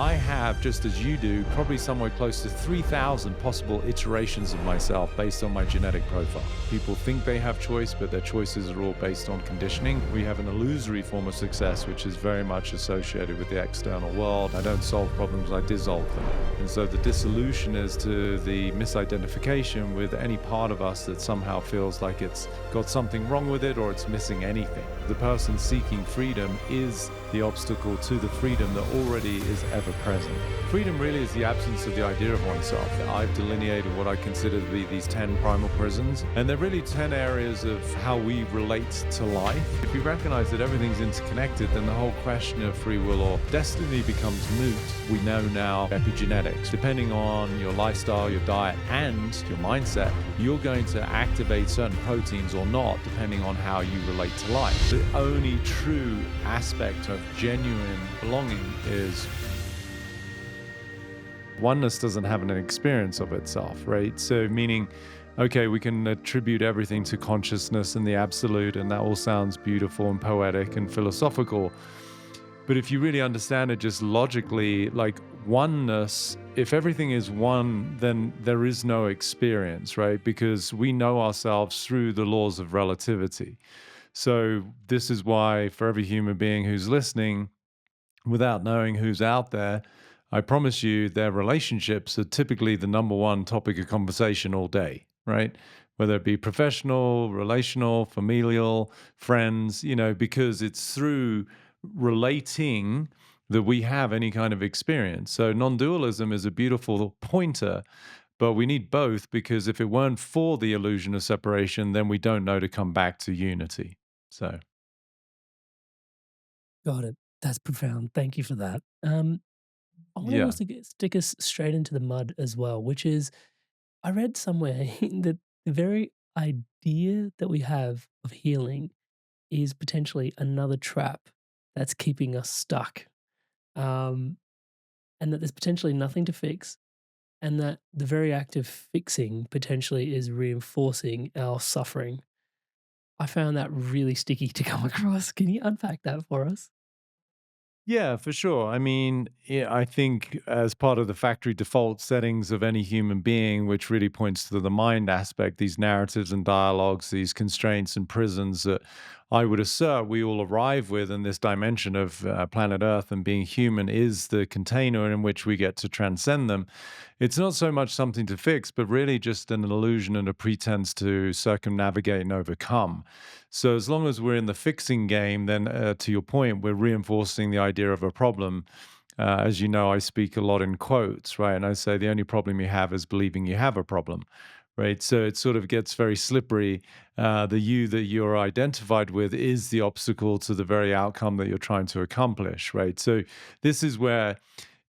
I have, just as you do, probably somewhere close to 3,000 possible iterations of myself based on my genetic profile. People think they have choice, but their choices are all based on conditioning. We have an illusory form of success, which is very much associated with the external world. I don't solve problems, I dissolve them. And so the dissolution is to the misidentification with any part of us that somehow feels like it's got something wrong with it or it's missing anything. The person seeking freedom is the obstacle to the freedom that already is ever present. Freedom really is the absence of the idea of oneself. I've delineated what I consider to be these 10 primal prisons, and they're really 10 areas of how we relate to life. If we recognize that everything's interconnected, then the whole question of free will or destiny becomes moot. We know now epigenetics. Depending on your lifestyle, your diet, and your mindset, you're going to activate certain proteins or not, depending on how you relate to life. The only true aspect of genuine belonging is oneness doesn't have an experience of itself, right? So meaning, okay, we can attribute everything to consciousness and the absolute, and that all sounds beautiful and poetic and philosophical. But if you really understand it just logically, like oneness, if everything is one, then there is no experience, right? Because we know ourselves through the laws of relativity. So this is why for every human being who's listening, without knowing who's out there, I promise you their relationships are typically the number one topic of conversation all day, right? Whether it be professional, relational, familial, friends, because it's through relating that we have any kind of experience. So non-dualism is a beautiful pointer, but we need both, because if it weren't for the illusion of separation, then we don't know to come back to unity. So, Got it. That's profound. Thank you for that. I want to yeah. also stick us straight into the mud as well, which is I read somewhere that the very idea that we have of healing is potentially another trap that's keeping us stuck, um, and that there's potentially nothing to fix, and that the very act of fixing potentially is reinforcing our suffering. I found that really sticky to come across. Can you unpack that for us? Yeah, for sure. I mean, yeah, I think as part of the factory default settings of any human being, which really points to the mind aspect, these narratives and dialogues, these constraints and prisons that I would assert we all arrive with in this dimension of planet Earth, and being human is the container in which we get to transcend them. It's not so much something to fix, but really just an illusion and a pretense to circumnavigate and overcome. So as long as we're in the fixing game, then to your point, we're reinforcing the idea of a problem. As you know, I speak a lot in quotes, right? And I say the only problem you have is believing you have a problem, right? So it sort of gets very slippery. The you that you're identified with is the obstacle to the very outcome that you're trying to accomplish, right? So this is where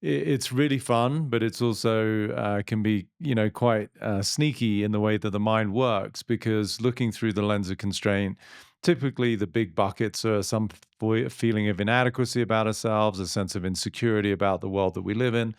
it's really fun, but it's also can be, quite sneaky in the way that the mind works, because looking through the lens of constraint, typically the big buckets are some feeling of inadequacy about ourselves, a sense of insecurity about the world that we live in,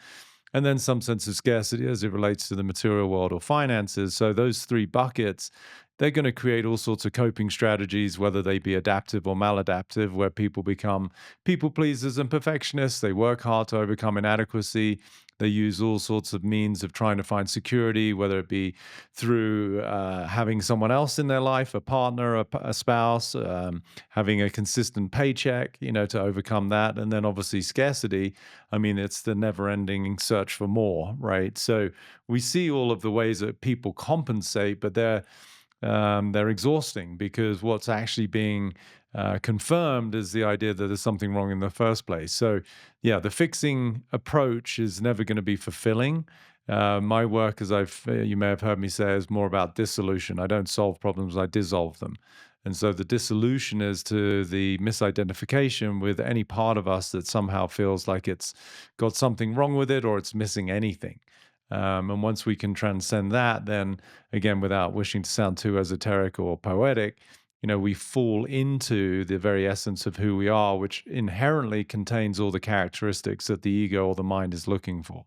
and then some sense of scarcity as it relates to the material world or finances. So those three buckets, they're going to create all sorts of coping strategies, whether they be adaptive or maladaptive, where people become people pleasers and perfectionists. They work hard to overcome inadequacy. They use all sorts of means of trying to find security, whether it be through having someone else in their life, a partner, a spouse, having a consistent paycheck, to overcome that. And then obviously scarcity. I mean, it's the never ending search for more, right? So we see all of the ways that people compensate, but they're exhausting, because what's actually being confirmed is the idea that there's something wrong in the first place. So, yeah, the fixing approach is never going to be fulfilling. My work, as you may have heard me say, is more about dissolution. I don't solve problems, I dissolve them. And so the dissolution is to the misidentification with any part of us that somehow feels like it's got something wrong with it or it's missing anything. And once we can transcend that, then again, without wishing to sound too esoteric or poetic, we fall into the very essence of who we are, which inherently contains all the characteristics that the ego or the mind is looking for.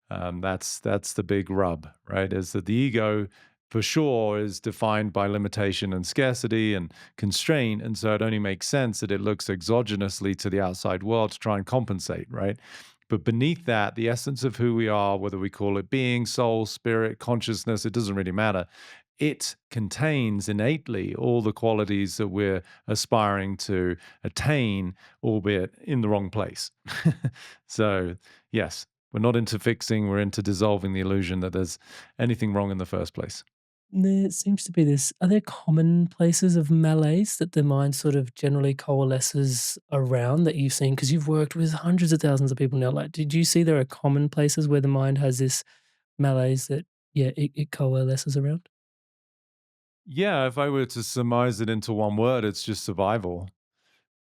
That's the big rub, right? Is that the ego, for sure, is defined by limitation and scarcity and constraint, and so it only makes sense that it looks exogenously to the outside world to try and compensate, right? But beneath that, the essence of who we are, whether we call it being, soul, spirit, consciousness, it doesn't really matter. It contains innately all the qualities that we're aspiring to attain, albeit in the wrong place. So, yes, we're not into fixing, we're into dissolving the illusion that there's anything wrong in the first place. There seems to be this. Are there common places of malaise that the mind sort of generally coalesces around that you've seen? Because you've worked with hundreds of thousands of people now. Like, did you see there are common places where the mind has this malaise that, yeah, it coalesces around? Yeah, if I were to surmise it into one word, it's just survival.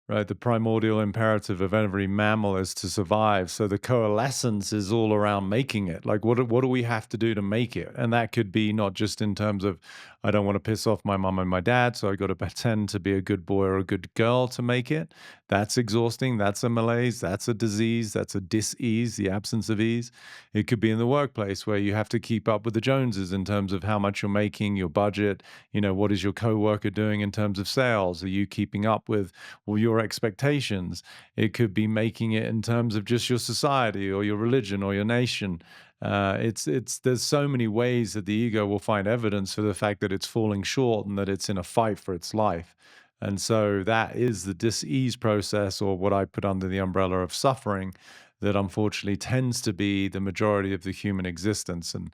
Right, the primordial imperative of every mammal is to survive. So the coalescence is all around making it. Like, what do we have to do to make it? And that could be not just in terms of, I don't want to piss off my mum and my dad, so I got to pretend to be a good boy or a good girl to make it. That's exhausting. That's a malaise. That's a disease. That's a dis-ease, the absence of ease. It could be in the workplace where you have to keep up with the Joneses in terms of how much you're making, your budget. What is your coworker doing in terms of sales? Are you keeping up with or your expectations? It could be making it in terms of just your society or your religion or your nation. It's there's so many ways that the ego will find evidence for the fact that it's falling short and that it's in a fight for its life. And so that is the dis-ease process, or what I put under the umbrella of suffering, that unfortunately tends to be the majority of the human existence. And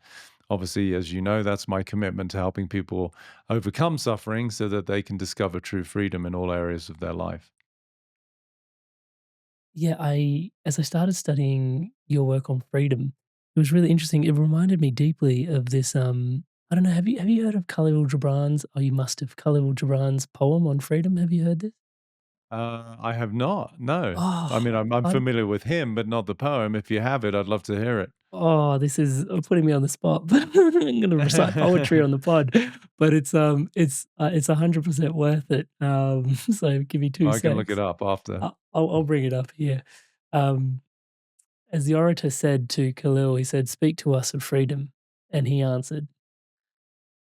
obviously, as you know, that's my commitment to helping people overcome suffering so that they can discover true freedom in all areas of their life. Yeah, as I started studying your work on freedom, it was really interesting. It reminded me deeply of this. I don't know. Have you heard of Khalil Gibran's? Oh, you must have Khalil Gibran's poem on freedom. Have you heard this? I have not. No. I Oh, mean, I'm I familiar with him, but not the poem. If you have it, I'd love to hear it. Oh, this is putting me on the spot, but I'm gonna recite poetry on the pod, but it's 100% worth it. So give me 2 I can look it secs. up after. I'll bring it up here. Um, as the orator said to Khalil, he said, "Speak to us of freedom," and he answered,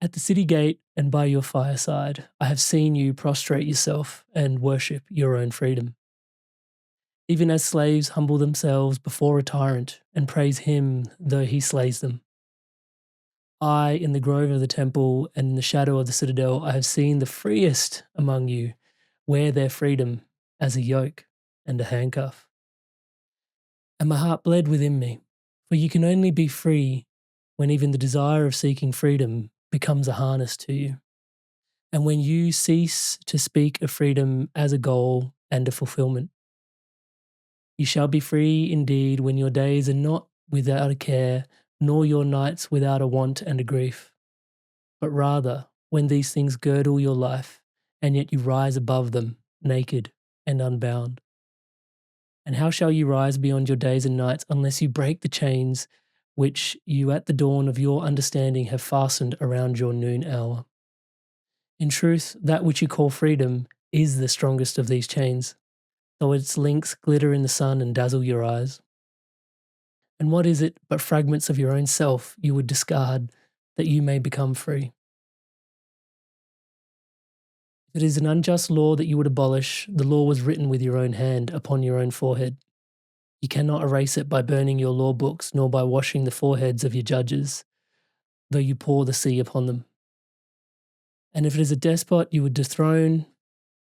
"At the city gate and by your fireside, I have seen you prostrate yourself and worship your own freedom. Even as slaves humble themselves before a tyrant and praise him though he slays them. I, in the grove of the temple and in the shadow of the citadel, I have seen the freest among you wear their freedom as a yoke and a handcuff. And my heart bled within me, for you can only be free when even the desire of seeking freedom becomes a harness to you. And when you cease to speak of freedom as a goal and a fulfillment, you shall be free indeed when your days are not without a care, nor your nights without a want and a grief, but rather when these things girdle your life, and yet you rise above them, naked and unbound. And how shall you rise beyond your days and nights unless you break the chains which you at the dawn of your understanding have fastened around your noon hour? In truth, that which you call freedom is the strongest of these chains, though its links glitter in the sun and dazzle your eyes. And what is it but fragments of your own self you would discard that you may become free? If it is an unjust law that you would abolish, the law was written with your own hand upon your own forehead. You cannot erase it by burning your law books, nor by washing the foreheads of your judges, though you pour the sea upon them. And if it is a despot you would dethrone,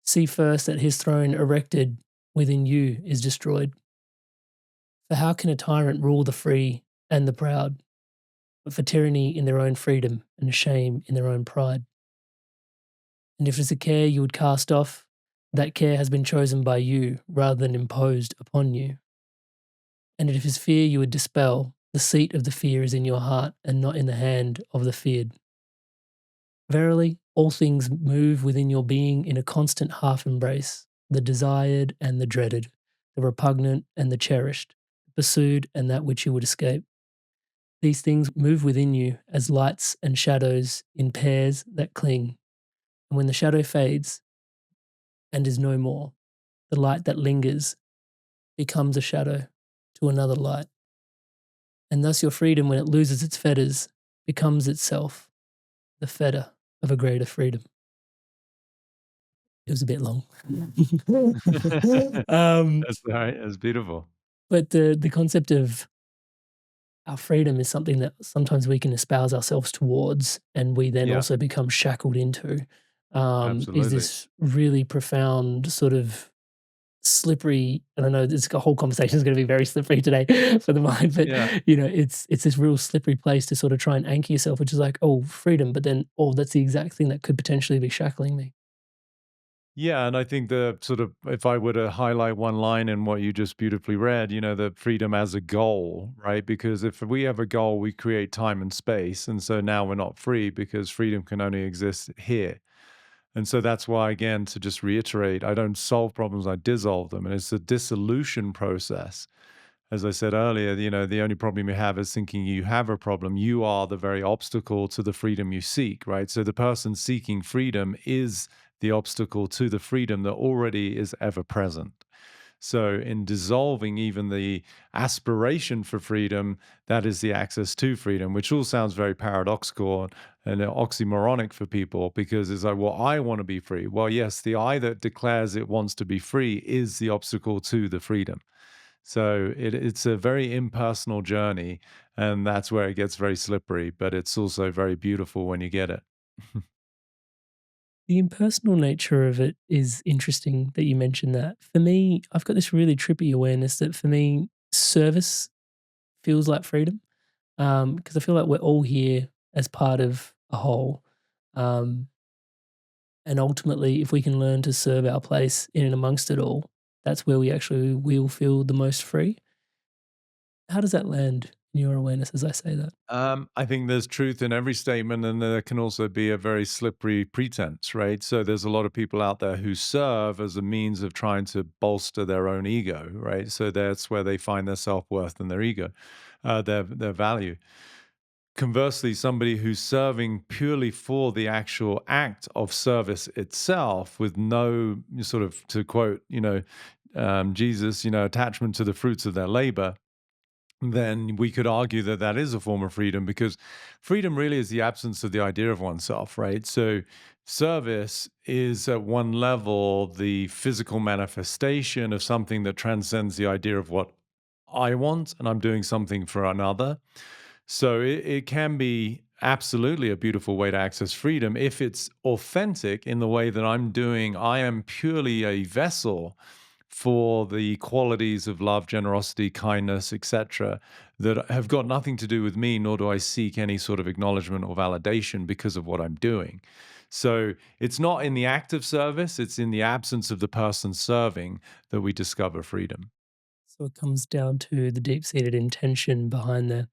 see first that his throne erected within you is destroyed. For how can a tyrant rule the free and the proud, but for tyranny in their own freedom and shame in their own pride? And if it's a care you would cast off, that care has been chosen by you rather than imposed upon you. And if his fear you would dispel, the seat of the fear is in your heart and not in the hand of the feared. Verily, all things move within your being in a constant half embrace, the desired and the dreaded, the repugnant and the cherished, the pursued and that which you would escape. These things move within you as lights and shadows in pairs that cling. And when the shadow fades and is no more, the light that lingers becomes a shadow to another light. And thus your freedom, when it loses its fetters, becomes itself the fetter of a greater freedom. It was a bit long. um, That's right. That's beautiful. But the concept of our freedom is something that sometimes we can espouse ourselves towards, and we then Yeah, also become shackled into. Is absolutely. this really profound sort of slippery, and I know this whole conversation is gonna be very slippery today for the mind, but, Yeah. it's this real slippery place to sort of try and anchor yourself, which is like, "Oh, freedom," but then, "Oh, that's the exact thing that could potentially be shackling me." Yeah, and I think the sort of if I were to highlight one line in what you just beautifully read, the freedom as a goal, right? Because if we have a goal, we create time and space. And so now we're not free because freedom can only exist here. And so that's why, again, to just reiterate, I don't solve problems, I dissolve them. And it's a dissolution process. As I said earlier, the only problem you have is thinking you have a problem. You are the very obstacle to the freedom you seek, right? So the person seeking freedom is the obstacle to the freedom that already is ever present. So, in dissolving even the aspiration for freedom, that is the access to freedom, which all sounds very paradoxical and oxymoronic for people because it's like, well, I want to be free. Well, yes, the I that declares it wants to be free is the obstacle to the freedom. So, it's a very impersonal journey, and that's where it gets very slippery, but it's also very beautiful when you get it. The impersonal nature of it is interesting that you mentioned that. For me, I've got this really trippy awareness that for me, service feels like freedom, because I feel like we're all here as part of a whole. Um, and ultimately, if we can learn to serve our place in and amongst it all, that's where we actually will feel the most free. How does that land in your awareness as I say that? I think there's truth in every statement, and there can also be a very slippery pretense, right? So there's a lot of people out there who serve as a means of trying to bolster their own ego, right? So that's where they find their self worth and their ego, their value. Conversely, somebody who's serving purely for the actual act of service itself, with no sort of, to quote, Jesus, attachment to the fruits of their labor, then we could argue that that is a form of freedom because freedom really is the absence of the idea of oneself, right? So, service is at one level the physical manifestation of something that transcends the idea of what I want and I'm doing something for another. So, it can be absolutely a beautiful way to access freedom if it's authentic in the way that I am purely a vessel for the qualities of love, generosity, kindness, etc., that have got nothing to do with me, nor do I seek any sort of acknowledgement or validation because of what I'm doing. So it's not in the act of service, it's in the absence of the person serving that we discover freedom. So it comes down to the deep seated intention behind that.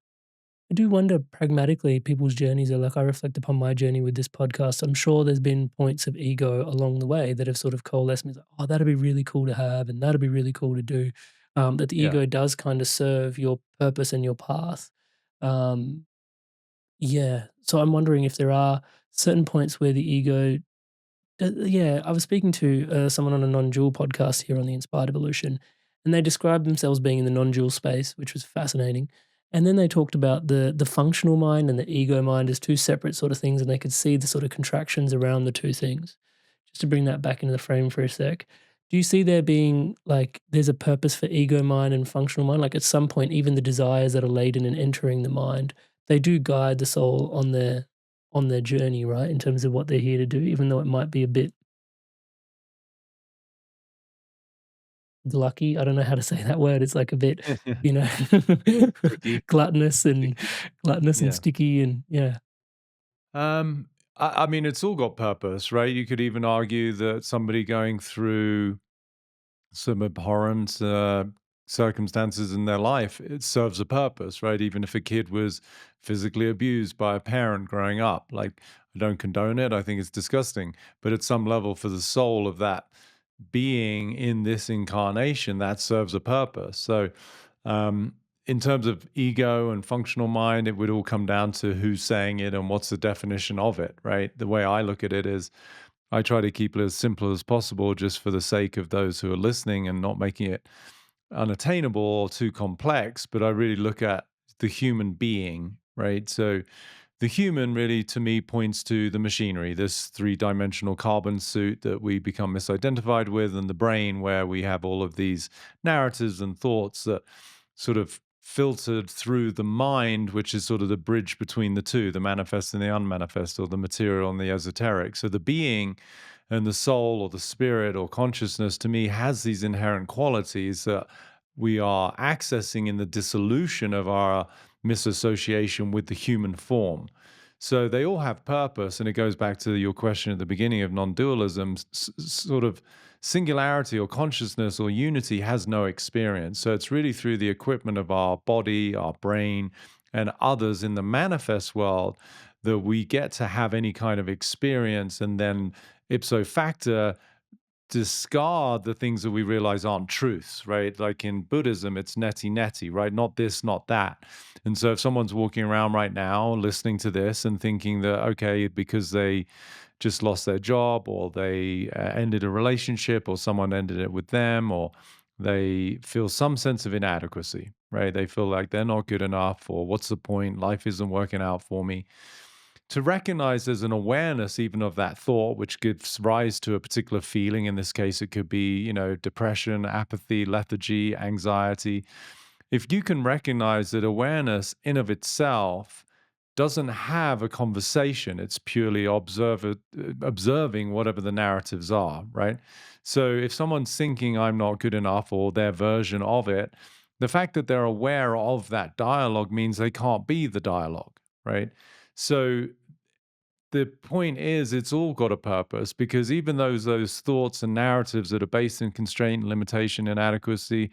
I do wonder pragmatically, people's journeys are like I reflect upon my journey with this podcast. I'm sure there's been points of ego along the way that have sort of coalesced me like, oh, that'd be really cool to have, and that'd be really cool to do. That the Yeah. ego does kind of serve your purpose and your path. Um, yeah. So I'm wondering if there are certain points where the ego yeah, I was speaking to someone on a non-dual podcast here on the Inspired Evolution, and they described themselves being in the non-dual space, which was fascinating. And then they talked about the functional mind and the ego mind as two separate sort of things, and they could see the sort of contractions around the two things. Just to bring that back into the frame for a sec, do you see there being like there's a purpose for ego mind and functional mind? Like at some point, even the desires that are laden and entering the mind, they do guide the soul on their journey, right? In terms of what they're here to do, even though it might be a bit glucky. I don't know how to say that word. It's like a bit, you know, Tricky, gluttonous and sticky. Yeah. sticky and yeah. I mean, it's all got purpose, right? You could even argue that somebody going through some abhorrent circumstances in their life, it serves a purpose, right? Even if a kid was physically abused by a parent growing up, like I don't condone it, I think it's disgusting. But at some level, for the soul of that being in this incarnation, that serves a purpose. So, um, in terms of ego and functional mind, it would all come down to who's saying it and what's the definition of it, right? The way I look at it is I try to keep it as simple as possible just for the sake of those who are listening and not making it unattainable or too complex. But I really look at the human being, right? So the human really, to me, points to the machinery, this three-dimensional carbon suit that we become misidentified with, and the brain, where we have all of these narratives and thoughts that sort of filtered through the mind, which is sort of the bridge between the two, the manifest and the unmanifest, or the material and the esoteric. So the being and the soul or the spirit or consciousness, to me, has these inherent qualities that we are accessing in the dissolution of our misassociation with the human form. So they all have purpose, and it goes back to your question at the beginning of non-dualism. Sort of singularity or consciousness or unity has no experience. So it's really through the equipment of our body, our brain, and others in the manifest world that we get to have any kind of experience, and then ipso facto discard the things that we realize aren't truths, right? Like in Buddhism, it's neti neti, right? Not this, not that. And so if someone's walking around right now listening to this and thinking that, okay, because they just lost their job, or they ended a relationship, or someone ended it with them, or they feel some sense of inadequacy, right? They feel like they're not good enough, or what's the point? Life isn't working out for me. To recognize there's an awareness even of that thought, which gives rise to a particular feeling. In this case, it could be, depression, apathy, lethargy, anxiety. If you can recognize that awareness in of itself doesn't have a conversation, it's purely observing whatever the narratives are, right? So if someone's thinking I'm not good enough, or their version of it, the fact that they're aware of that dialogue means they can't be the dialogue, right? So the point is, it's all got a purpose, because even those thoughts and narratives that are based in constraint, limitation, inadequacy,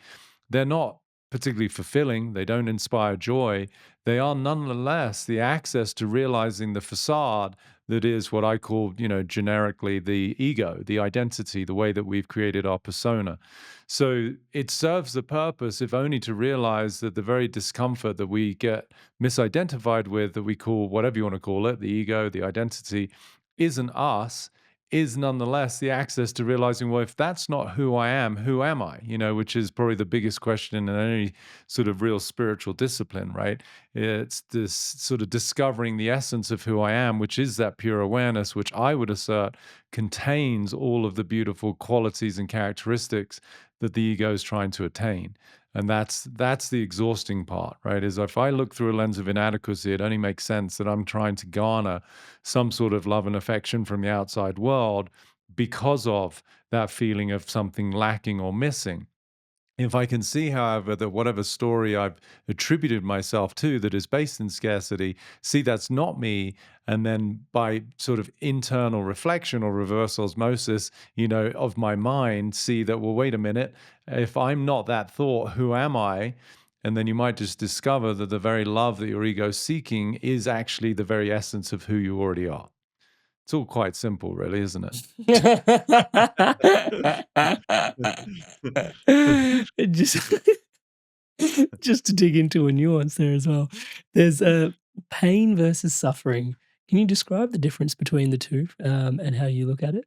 they're not particularly fulfilling. They don't inspire joy. They are nonetheless the access to realizing the facade that is what I call, generically the ego, the identity, the way that we've created our persona. So it serves the purpose, if only to realize that the very discomfort that we get misidentified with, that we call whatever you want to call it, the ego, the identity, isn't us, is nonetheless the access to realizing, well, if that's not who I am, who am I? Which is probably the biggest question in any sort of real spiritual discipline, right? It's this sort of discovering the essence of who I am, which is that pure awareness, which I would assert contains all of the beautiful qualities and characteristics that the ego is trying to attain. And that's the exhausting part, right? Is if I look through a lens of inadequacy, it only makes sense that I'm trying to garner some sort of love and affection from the outside world because of that feeling of something lacking or missing. If I can see, however, that whatever story I've attributed myself to that is based in scarcity, see that's not me, and then by sort of internal reflection or reverse osmosis, of my mind, see that, well, wait a minute, if I'm not that thought, who am I? And then you might just discover that the very love that your ego's seeking is actually the very essence of who you already are. It's all quite simple, really, isn't it? Just just to dig into a nuance there as well. There's pain versus suffering. Can you describe the difference between the two, and how you look at it?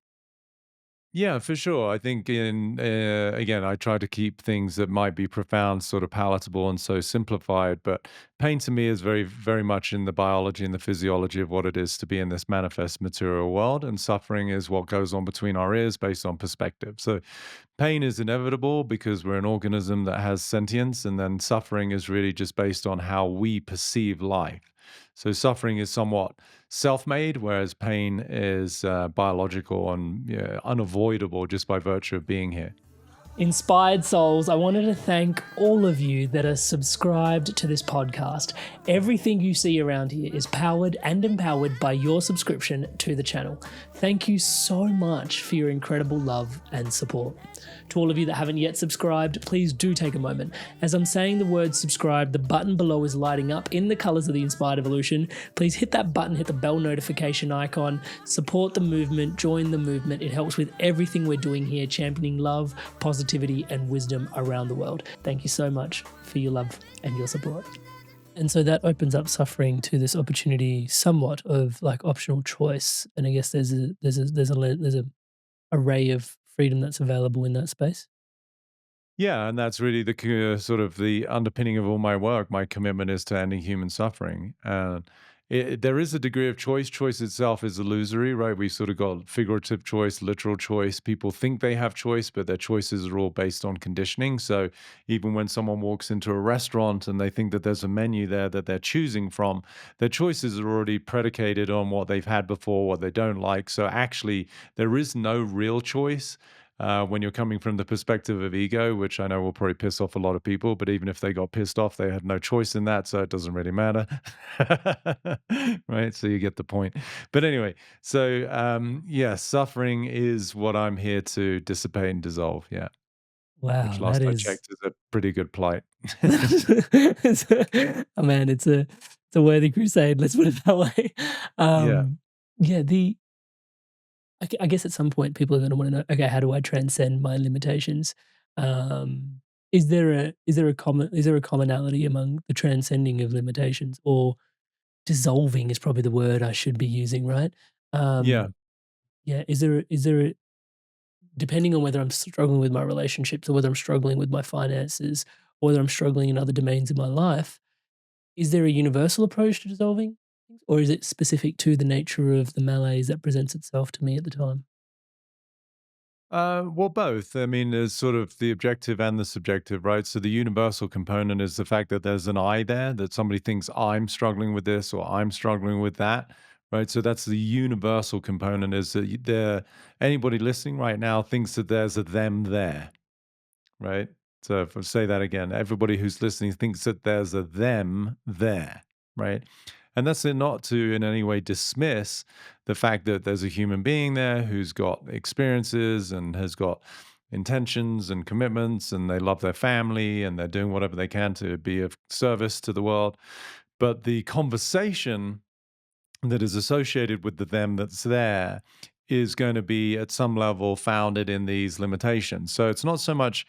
Yeah, for sure. I think again, I try to keep things that might be profound, sort of palatable and so simplified. But pain to me is very, very much in the biology and the physiology of what it is to be in this manifest material world. And suffering is what goes on between our ears based on perspective. So pain is inevitable because we're an organism that has sentience. And then suffering is really just based on how we perceive life. So suffering is somewhat self-made, whereas pain is biological and, unavoidable just by virtue of being here. Inspired souls, I wanted to thank all of you that are subscribed to this podcast. Everything you see around here is powered and empowered by your subscription to the channel. Thank you so much for your incredible love and support. To all of you that haven't yet subscribed, please do take a moment. As I'm saying the word subscribe, the button below is lighting up in the colors of the Inspired Evolution. Please hit that button, hit the bell notification icon, support the movement, join the movement. It helps with everything we're doing here, championing love, positivity, and wisdom around the world. Thank you so much for your love and your support. And so that opens up suffering to this opportunity somewhat of like optional choice. And I guess there's a array of freedom that's available in that space. Yeah, and that's really the sort of the underpinning of all my work. My commitment is to ending human suffering. And there is a degree of choice. Choice itself is illusory, right? We sort of got figurative choice, literal choice. People think they have choice, but their choices are all based on conditioning. So even when someone walks into a restaurant and they think that there's a menu there that they're choosing from, their choices are already predicated on what they've had before, what they don't like. So actually, there is no real choice when you're coming from the perspective of ego, which I know will probably piss off a lot of people, but even if they got pissed off, they had no choice in that, so it doesn't really matter. Right? So you get the point. But anyway, so yeah, suffering is what I'm here to dissipate and dissolve. Yeah. Which Wow, last that I is checked is a pretty good plight. it's oh, man, it's a worthy crusade, let's put it that way. Yeah. Yeah, I guess at some point people are gonna wanna know, "Okay, how do I transcend my limitations?" Um, is there a commonality among the transcending of limitations, or dissolving is probably the word I should be using, right? Yeah. Yeah, is there a depending on whether I'm struggling with my relationships or whether I'm struggling with my finances or whether I'm struggling in other domains of my life, is there a universal approach to dissolving things, or is it specific to the nature of the malaise that presents itself to me at the time? Well, both. I mean, there's sort of the objective and the subjective, right? So the universal component is the fact that there's an I there, that somebody thinks I'm struggling with this or I'm struggling with that, right? So that's the universal component is that anybody listening right now thinks that there's a them there, right? So if I say that again, everybody who's listening thinks that there's a them there, right? And that's not to in any way dismiss the fact that there's a human being there who's got experiences and has got intentions and commitments and they love their family and they're doing whatever they can to be of service to the world. But the conversation that is associated with the them that's there is going to be at some level founded in these limitations. So it's not so much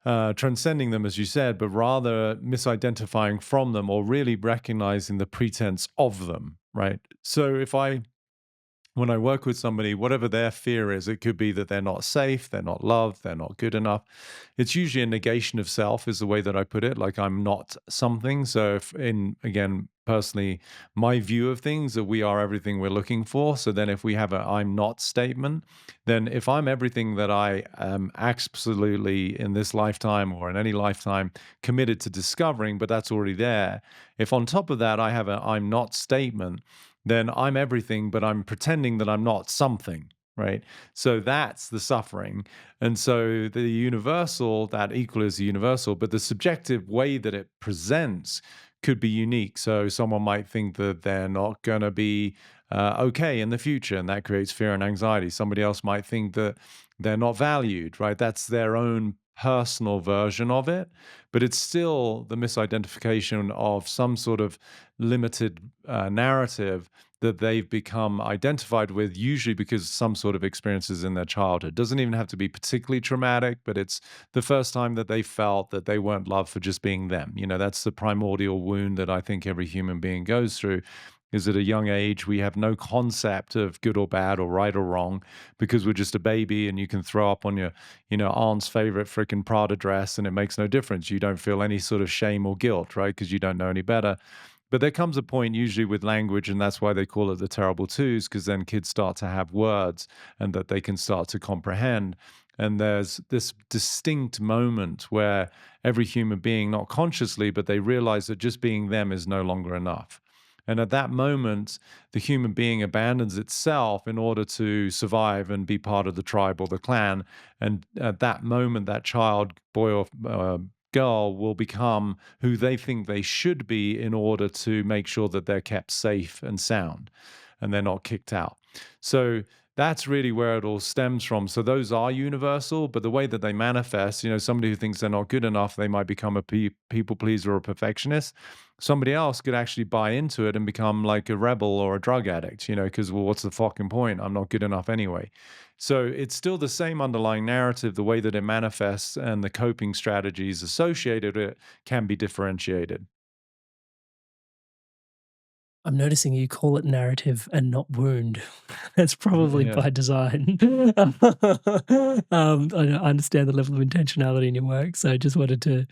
transcending them, as you said, but rather misidentifying from them or really recognizing the pretense of them, right? So when I work with somebody, whatever their fear is, it could be that they're not safe, they're not loved, they're not good enough. It's usually a negation of self, is the way that I put it. Like I'm not something. So, if in again, personally, my view of things that we are everything we're looking for. So then, if we have a I'm not statement, then if I'm everything that I am absolutely in this lifetime or in any lifetime committed to discovering, but that's already there. If on top of that I have a I'm not statement, then I'm everything, but I'm pretending that I'm not something, right? So that's the suffering. And so the universal, that equal is the universal, but the subjective way that it presents could be unique. So someone might think that they're not going to be okay in the future, and that creates fear and anxiety. Somebody else might think that they're not valued, right? That's their own personal version of it, but it's still the misidentification of some sort of limited narrative that they've become identified with, usually because some sort of experiences in their childhood. Doesn't even have to be particularly traumatic, but it's the first time that they felt that they weren't loved for just being them. You know, that's the primordial wound that I think every human being goes through. Is at a young age, we have no concept of good or bad or right or wrong because we're just a baby and you can throw up on your, aunt's favorite freaking Prada dress and it makes no difference. You don't feel any sort of shame or guilt, right? Because you don't know any better. But there comes a point, usually with language, and that's why they call it the terrible twos, because then kids start to have words and that they can start to comprehend. And there's this distinct moment where every human being, not consciously, but they realize that just being them is no longer enough. And at that moment, the human being abandons itself in order to survive and be part of the tribe or the clan. And at that moment, that child, boy or girl, will become who they think they should be in order to make sure that they're kept safe and sound and they're not kicked out. So that's really where it all stems from. So those are universal, but the way that they manifest, somebody who thinks they're not good enough, they might become a people pleaser or a perfectionist. Somebody else could actually buy into it and become like a rebel or a drug addict, because, well, what's the fucking point? I'm not good enough anyway. So it's still the same underlying narrative. The way that it manifests and the coping strategies associated with it can be differentiated. I'm noticing you call it narrative and not wound. That's probably Yeah. by design. I understand the level of intentionality in your work, so I just wanted to,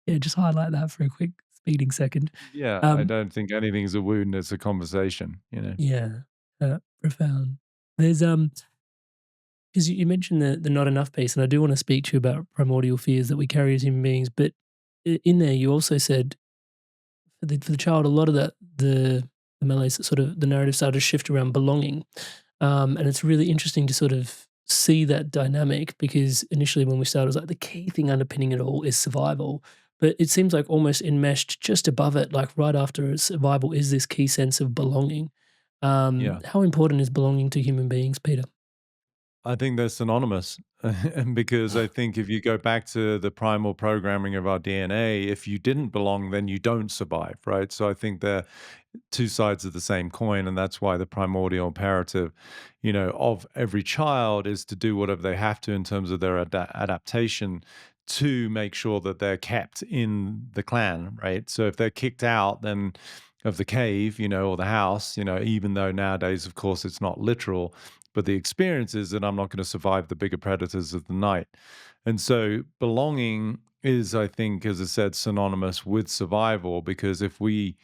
yeah, just highlight that for a quick speeding second. Yeah, I Um, don't think anything's a wound, it's a conversation, you know? yeah, profound. There's, 'cause you mentioned the not enough piece, and I do wanna speak to you about primordial fears that we carry as human beings, but in there, you also said for the child, a lot of the melee's sort of the narrative started to shift around belonging. And it's really interesting to sort of see that dynamic because initially when we started, it was like the key thing underpinning it all is survival. But it seems like almost enmeshed just above it, like right after survival, is this key sense of belonging. Yeah. How important is belonging to human beings, Peter? I think they're synonymous. And because I think if you go back to the primal programming of our DNA, if you didn't belong, then you don't survive, right? So I think they're two sides of the same coin. And that's why the primordial imperative, of every child is to do whatever they have to in terms of their adaptation to make sure that they're kept in the clan, right? So if they're kicked out, then of the cave, or the house, even though nowadays, of course, it's not literal, but the experience is that I'm not going to survive the bigger predators of the night. And so belonging is, I think, as I said, synonymous with survival because if we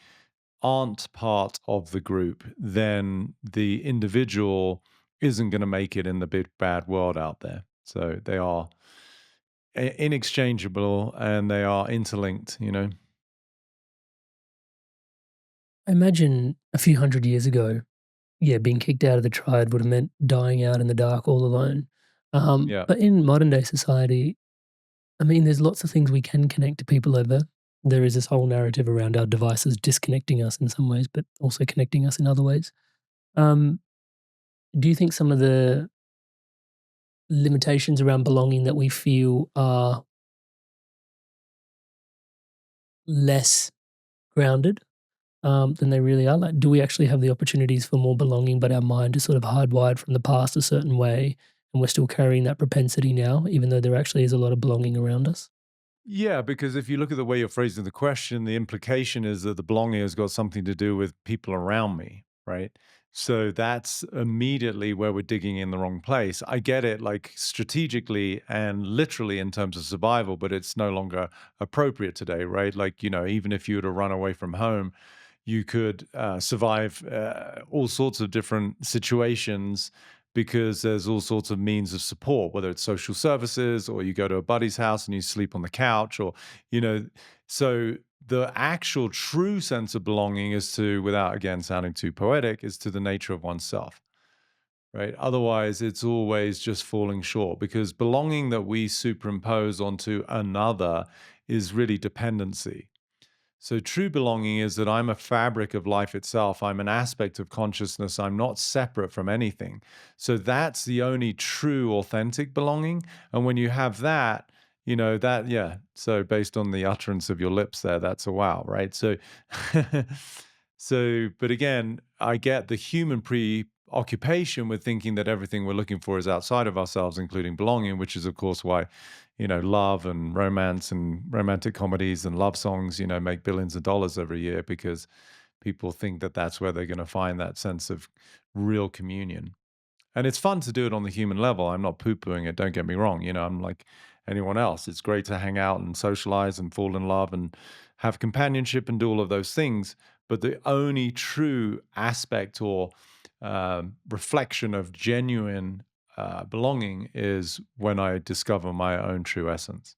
aren't part of the group, then the individual isn't going to make it in the big bad world out there. So they are inexchangeable and they are interlinked. I imagine a few hundred years ago, yeah, being kicked out of the triad would have meant dying out in the dark all alone. Yeah. But in modern day society, I mean, there's lots of things we can connect to people over. There is this whole narrative around our devices disconnecting us in some ways, but also connecting us in other ways. Um, do you think some of the limitations around belonging that we feel are less grounded than they really are? Like, do we actually have the opportunities for more belonging, but our mind is sort of hardwired from the past a certain way, and we're still carrying that propensity now, even though there actually is a lot of belonging around us? Yeah, because if you look at the way you're phrasing the question, the implication is that the belonging has got something to do with people around me, right? So that's immediately where we're digging in the wrong place. I get it, like strategically and literally in terms of survival, but it's no longer appropriate today, right? Like, even if you were to run away from home, you could survive all sorts of different situations because there's all sorts of means of support, whether it's social services or you go to a buddy's house and you sleep on the couch or, you know, so the actual true sense of belonging is to, without again sounding too poetic, is to the nature of oneself, right? Otherwise, it's always just falling short because belonging that we superimpose onto another is really dependency. So, true belonging is that I'm a fabric of life itself. I'm an aspect of consciousness. I'm not separate from anything. So, that's the only true, authentic belonging. And when you have that, yeah. So, based on the utterance of your lips there, that's a wow, right? So, but again, I get the human preoccupation with thinking that everything we're looking for is outside of ourselves, including belonging, which is, of course, why love and romance and romantic comedies and love songs, make billions of dollars every year because people think that that's where they're going to find that sense of real communion. And it's fun to do it on the human level. I'm not poo-pooing it. Don't get me wrong. I'm like anyone else. It's great to hang out and socialize and fall in love and have companionship and do all of those things. But the only true aspect or reflection of genuine belonging is when I discover my own true essence.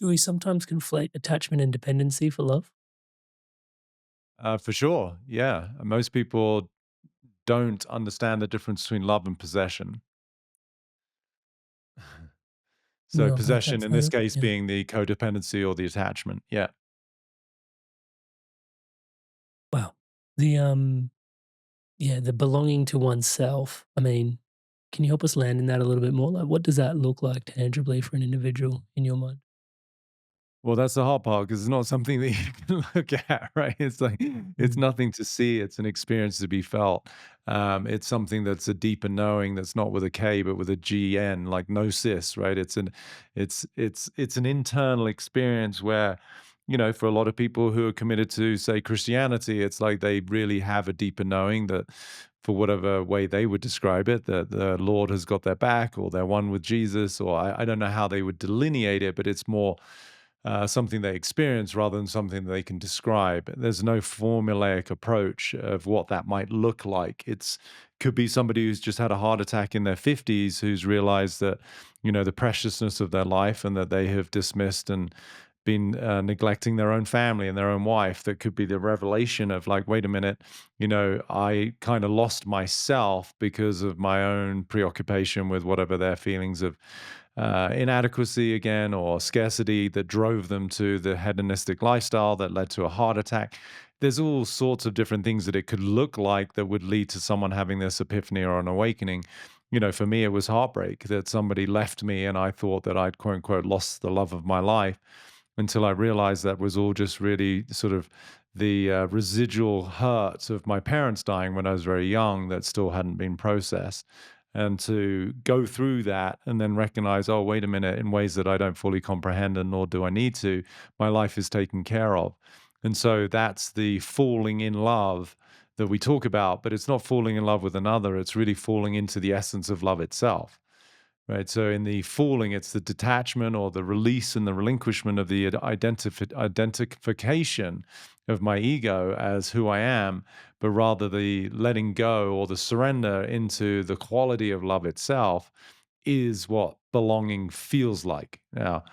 Do we sometimes conflate attachment and dependency for love? For sure. Yeah. Most people don't understand the difference between love and possession. So, No, I've heard that possession in this phrase. case Yeah. being the codependency or the attachment. Yeah. Wow. Yeah, the belonging to oneself. I mean, can you help us land in that a little bit more? Like, what does that look like tangibly for an individual in your mind? Well, that's the hard part because it's not something that you can look at, right? It's like it's Mm. nothing to see. It's an experience to be felt. It's something that's a deeper knowing that's not with a K but with a G N, like gnosis, right? It's an internal experience where, for a lot of people who are committed to, say, Christianity, it's like they really have a deeper knowing that, for whatever way they would describe it, that the Lord has got their back or they're one with Jesus, or I don't know how they would delineate it, but it's more something they experience rather than something that they can describe. There's no formulaic approach of what that might look like. It's could be somebody who's just had a heart attack in their 50s who's realized that, the preciousness of their life and that they have dismissed and been neglecting their own family and their own wife. That could be the revelation of like, wait a minute, I kind of lost myself because of my own preoccupation with whatever their feelings of inadequacy again or scarcity that drove them to the hedonistic lifestyle that led to a heart attack. There's all sorts of different things that it could look like that would lead to someone having this epiphany or an awakening. For me, it was heartbreak that somebody left me and I thought that I'd quote unquote lost the love of my life until I realized that was all just really sort of the residual hurt of my parents dying when I was very young that still hadn't been processed. And to go through that and then recognize, oh, wait a minute, in ways that I don't fully comprehend and nor do I need to, my life is taken care of. And so that's the falling in love that we talk about, but it's not falling in love with another, it's really falling into the essence of love itself. Right. So in the falling, it's the detachment or the release and the relinquishment of the identification of my ego as who I am, but rather the letting go or the surrender into the quality of love itself is what belonging feels like. Now,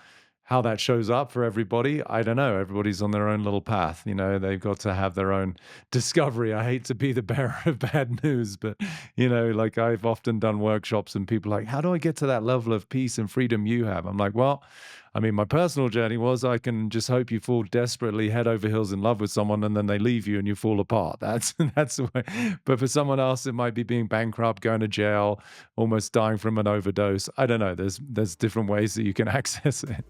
how that shows up for everybody, I don't know. Everybody's on their own little path. They've got to have their own discovery. I hate to be the bearer of bad news, but, like I've often done workshops and people are like, how do I get to that level of peace and freedom you have? I'm like, well, I mean, my personal journey was I can just hope you fall desperately head over heels in love with someone and then they leave you and you fall apart. That's the way. But for someone else, it might be being bankrupt, going to jail, almost dying from an overdose. I don't know. There's different ways that you can access it.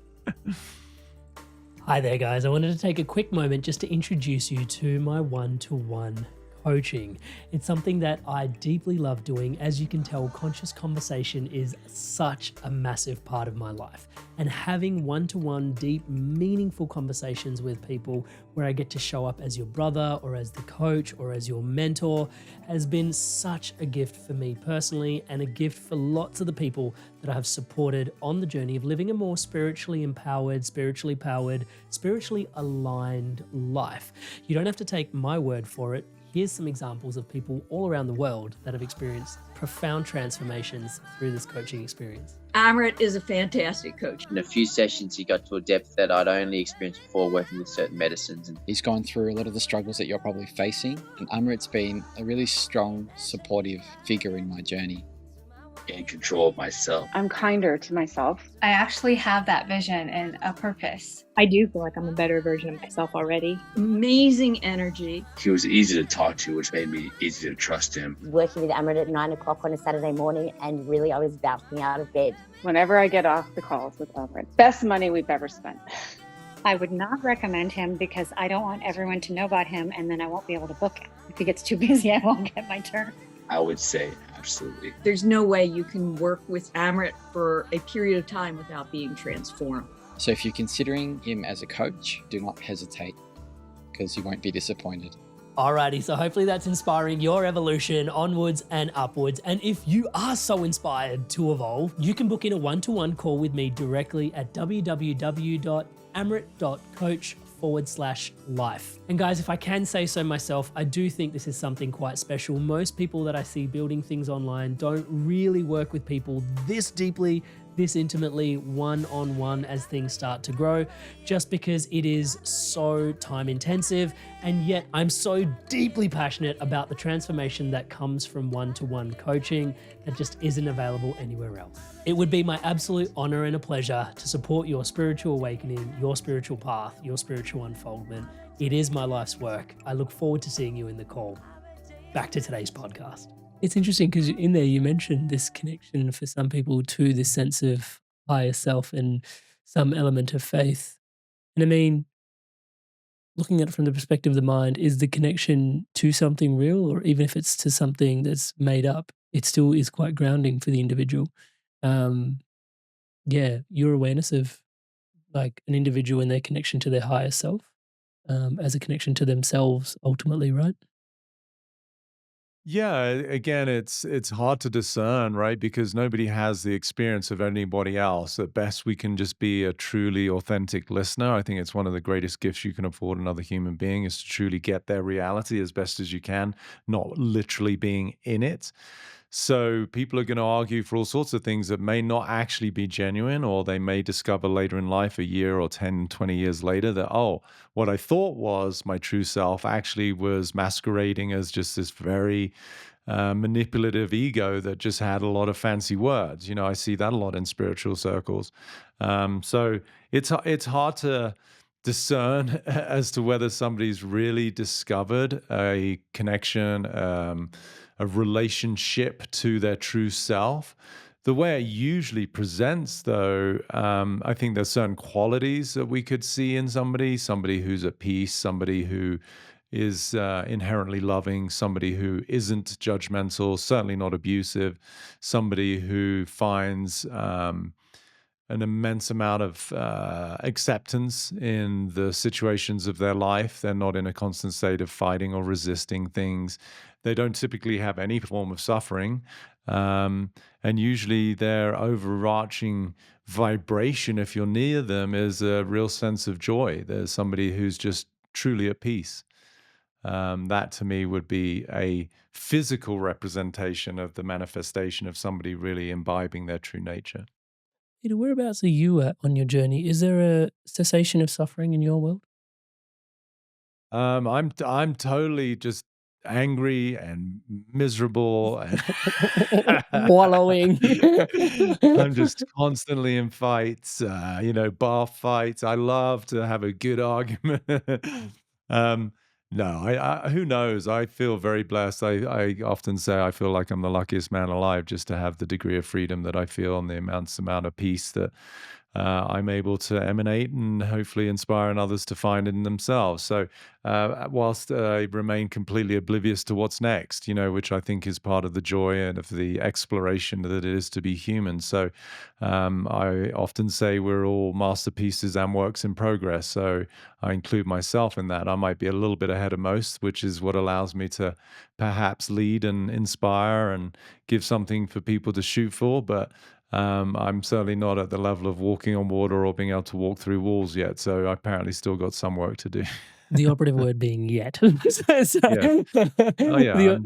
Hi there, guys. I wanted to take a quick moment just to introduce you to my one-to-one coaching. It's something that I deeply love doing. As you can tell, conscious conversation is such a massive part of my life. And having one-to-one, deep, meaningful conversations with people where I get to show up as your brother or as the coach or as your mentor has been such a gift for me personally and a gift for lots of the people that I have supported on the journey of living a more spiritually empowered, spiritually powered, spiritually aligned life. You don't have to take my word for it. Here's some examples of people all around the world that have experienced profound transformations through this coaching experience. Amrit is a fantastic coach. In a few sessions, he got to a depth that I'd only experienced before working with certain medicines. And he's gone through a lot of the struggles that you're probably facing. And Amrit's been a really strong, supportive figure in my journey. In control of myself. I'm kinder to myself. I actually have that vision and a purpose. I do feel like I'm a better version of myself already. Amazing energy. He was easy to talk to, which made me easy to trust him. Working with Amrit at 9 o'clock on a Saturday morning, and really I was bouncing out of bed. Whenever I get off the calls with Amrit, best money we've ever spent. I would not recommend him because I don't want everyone to know about him and then I won't be able to book him. If he gets too busy, I won't get my turn. I would say absolutely. There's no way you can work with Amrit for a period of time without being transformed. So if you're considering him as a coach, do not hesitate because you won't be disappointed. Alrighty, so hopefully that's inspiring your evolution onwards and upwards. And if you are so inspired to evolve, you can book in a one-to-one call with me directly at www.amrit.coach/life. And guys, if I can say so myself, I do think this is something quite special. Most people that I see building things online don't really work with people this deeply, this intimately, one-on-one as things start to grow, just because it is so time intensive. And yet I'm so deeply passionate about the transformation that comes from one-to-one coaching that just isn't available anywhere else. It would be my absolute honor and a pleasure to support your spiritual awakening, your spiritual path, your spiritual unfoldment. It is my life's work. I look forward to seeing you in the call. Back to today's podcast. It's interesting because in there you mentioned this connection for some people to this sense of higher self and some element of faith. And I mean, looking at it from the perspective of the mind, is the connection to something real, or even if it's to something that's made up, it still is quite grounding for the individual. Your awareness of like an individual and their connection to their higher self as a connection to themselves ultimately, right? Yeah, again, it's hard to discern, right? Because nobody has the experience of anybody else. At best, we can just be a truly authentic listener. I think it's one of the greatest gifts you can afford another human being is to truly get their reality as best as you can, not literally being in it. So people are going to argue for all sorts of things that may not actually be genuine, or they may discover later in life, a year or 10, 20 years later, that, oh, what I thought was my true self actually was masquerading as just this very manipulative ego that just had a lot of fancy words. You know, I see that a lot in spiritual circles. So it's hard to discern as to whether somebody's really discovered a connection, a relationship to their true self. The way it usually presents, though, I think there's certain qualities that we could see in somebody who's at peace, somebody who is inherently loving, somebody who isn't judgmental, certainly not abusive, somebody who finds an immense amount of acceptance in the situations of their life. They're not in a constant state of fighting or resisting things. They don't typically have any form of suffering. And usually their overarching vibration, if you're near them, is a real sense of joy. There's somebody who's just truly at peace. That to me would be a physical representation of the manifestation of somebody really imbibing their true nature. Peter, whereabouts are you at on your journey? Is there a cessation of suffering in your world? I'm totally just angry and miserable, and Wallowing. I'm just constantly in fights, bar fights. I love to have a good argument. um, no, who knows? I feel very blessed. I often say I feel like I'm the luckiest man alive just to have the degree of freedom that I feel and the amount of peace that I'm able to emanate and hopefully inspire others to find in themselves. So, whilst I remain completely oblivious to what's next, which I think is part of the joy and of the exploration that it is to be human. So, I often say we're all masterpieces and works in progress. So, I include myself in that. I might be a little bit ahead of most, which is what allows me to perhaps lead and inspire and give something for people to shoot for. But I'm certainly not at the level of walking on water or being able to walk through walls yet. So I apparently still got some work to do. The operative word being yet. So Yeah. Oh yeah.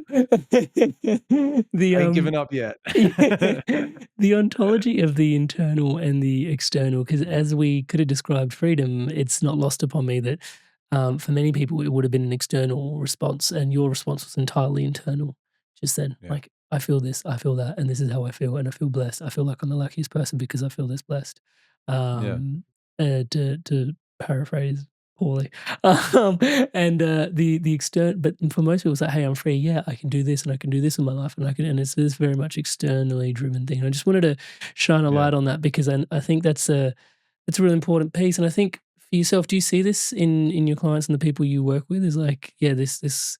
the I ain't given up yet. the ontology of the internal and the external, because as we could have described freedom, it's not lost upon me that for many people it would have been an external response, and your response was entirely internal. Just then, Yeah. like, I feel this, I feel that, and this is how I feel, and I feel blessed. I feel like I'm the luckiest person because I feel this blessed. Yeah. To paraphrase poorly. Um, and the external, but for most people, it's like, hey, I'm free. Yeah, I can do this and I can do this in my life, and I can, and it's this very much externally driven thing. I just wanted to shine a Yeah. light on that because I think that's a really important piece. And I think for yourself, do you see this in your clients and the people you work with? Is like, yeah, this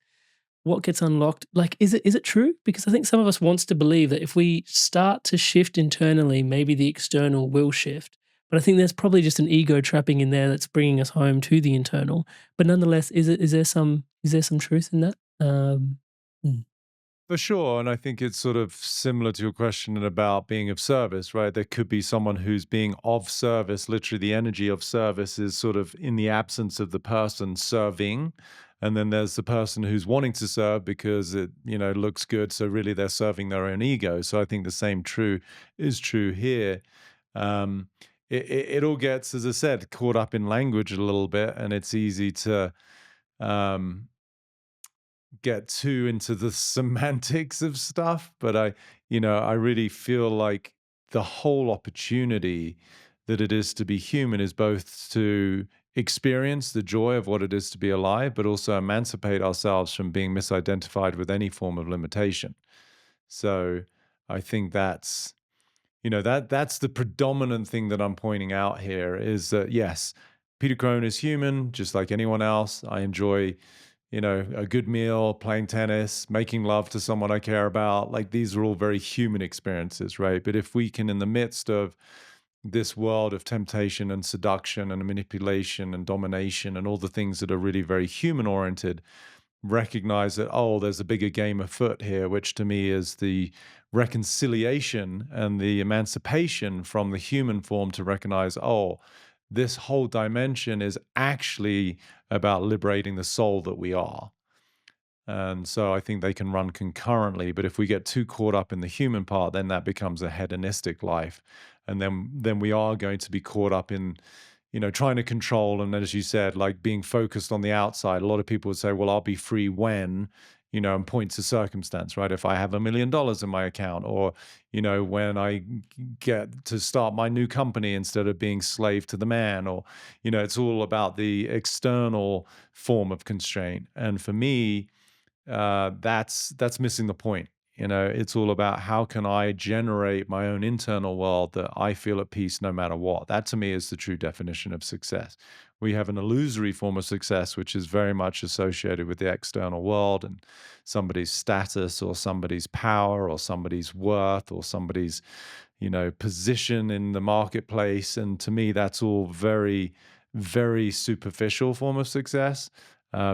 what gets unlocked? Like, is it true? Because I think some of us wants to believe that if we start to shift internally, maybe the external will shift. But I think there's probably just an ego trapping in there that's bringing us home to the internal. But nonetheless, is there some truth in that? Mm. For sure. And I think it's sort of similar to your question about being of service, right? There could be someone who's being of service. Literally, the energy of service is sort of in the absence of the person serving. And then there's the person who's wanting to serve because it, looks good. So really they're serving their own ego. So I think the same is true here. Um, it all gets, as I said, caught up in language a little bit, and it's easy to um, get too into the semantics of stuff, but I really feel like the whole opportunity that it is to be human is both to experience the joy of what it is to be alive, but also emancipate ourselves from being misidentified with any form of limitation. So I think that's the predominant thing that I'm pointing out here is that yes, Peter Crone is human, just like anyone else. I enjoy, a good meal, playing tennis, making love to someone I care about. Like these are all very human experiences, right? But if we can, in the midst of this world of temptation and seduction and manipulation and domination and all the things that are really very human oriented, recognize that, oh, there's a bigger game afoot here, which to me is the reconciliation and the emancipation from the human form to recognize, oh, this whole dimension is actually about liberating the soul that we are. And so I think they can run concurrently. But if we get too caught up in the human part, then that becomes a hedonistic life. And then we are going to be caught up in, trying to control. And then, as you said, like being focused on the outside. A lot of people would say, well, I'll be free when, and point to circumstance, right? If I have $1 million in my account, or, when I get to start my new company instead of being slave to the man, or, it's all about the external form of constraint. And for me, that's missing the point. It's all about how can I generate my own internal world that I feel at peace no matter what. That to me is the true definition of success. We have an illusory form of success, which is very much associated with the external world and somebody's status or somebody's power or somebody's worth or somebody's, position in the marketplace. And to me, that's all very, very superficial form of success.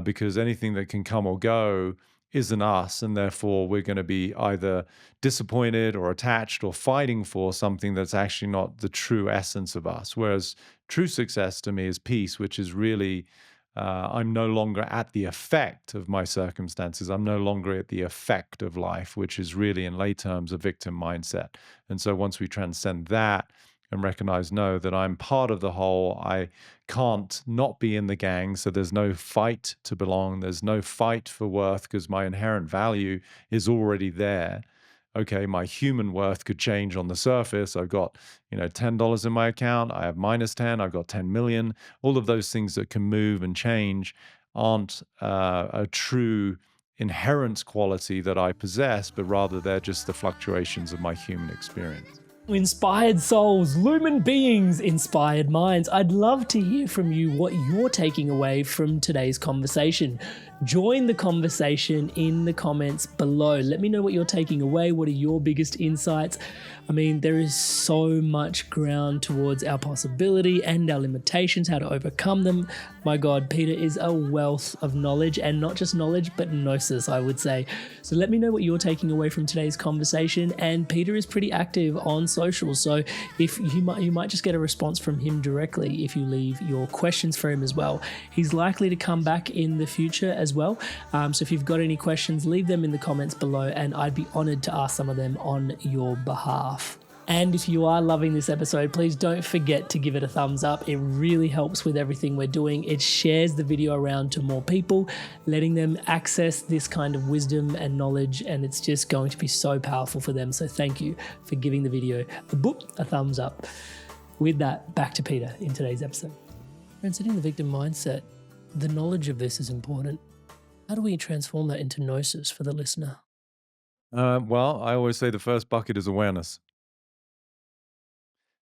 Because anything that can come or go isn't us, and therefore we're going to be either disappointed or attached or fighting for something that's actually not the true essence of us. Whereas true success to me is peace, which is really I'm no longer at the effect of my circumstances. I'm no longer at the effect of life, which is really, in lay terms, a victim mindset. And so once we transcend that and recognize, no, that I'm part of the whole, I can't not be in the gang, so there's no fight to belong, there's no fight for worth because my inherent value is already there. Okay, my human worth could change on the surface. I've got, $10 in my account, I have minus 10, I've got 10 million. All of those things that can move and change aren't a true inherent quality that I possess, but rather they're just the fluctuations of my human experience. Inspired souls, lumen beings, inspired minds. I'd love to hear from you what you're taking away from today's conversation. Join the conversation in the comments below. Let me know what you're taking away. What are your biggest insights? I mean, there is so much ground towards our possibility and our limitations, how to overcome them. My God, Peter is a wealth of knowledge, and not just knowledge, but gnosis, I would say. So let me know what you're taking away from today's conversation. And Peter is pretty active on social, so if you might just get a response from him directly if you leave your questions for him as well. He's likely to come back in the future as well. So if you've got any questions, leave them in the comments below, and I'd be honored to ask some of them on your behalf. And if you are loving this episode, please don't forget to give it a thumbs up. It really helps with everything we're doing. It shares the video around to more people, letting them access this kind of wisdom and knowledge, and it's just going to be so powerful for them. So thank you for giving the video a thumbs up. With that, back to Peter in today's episode. Transcending the victim mindset. The knowledge of this is important. How do we transform that into gnosis for the listener? Well, I always say the first bucket is awareness.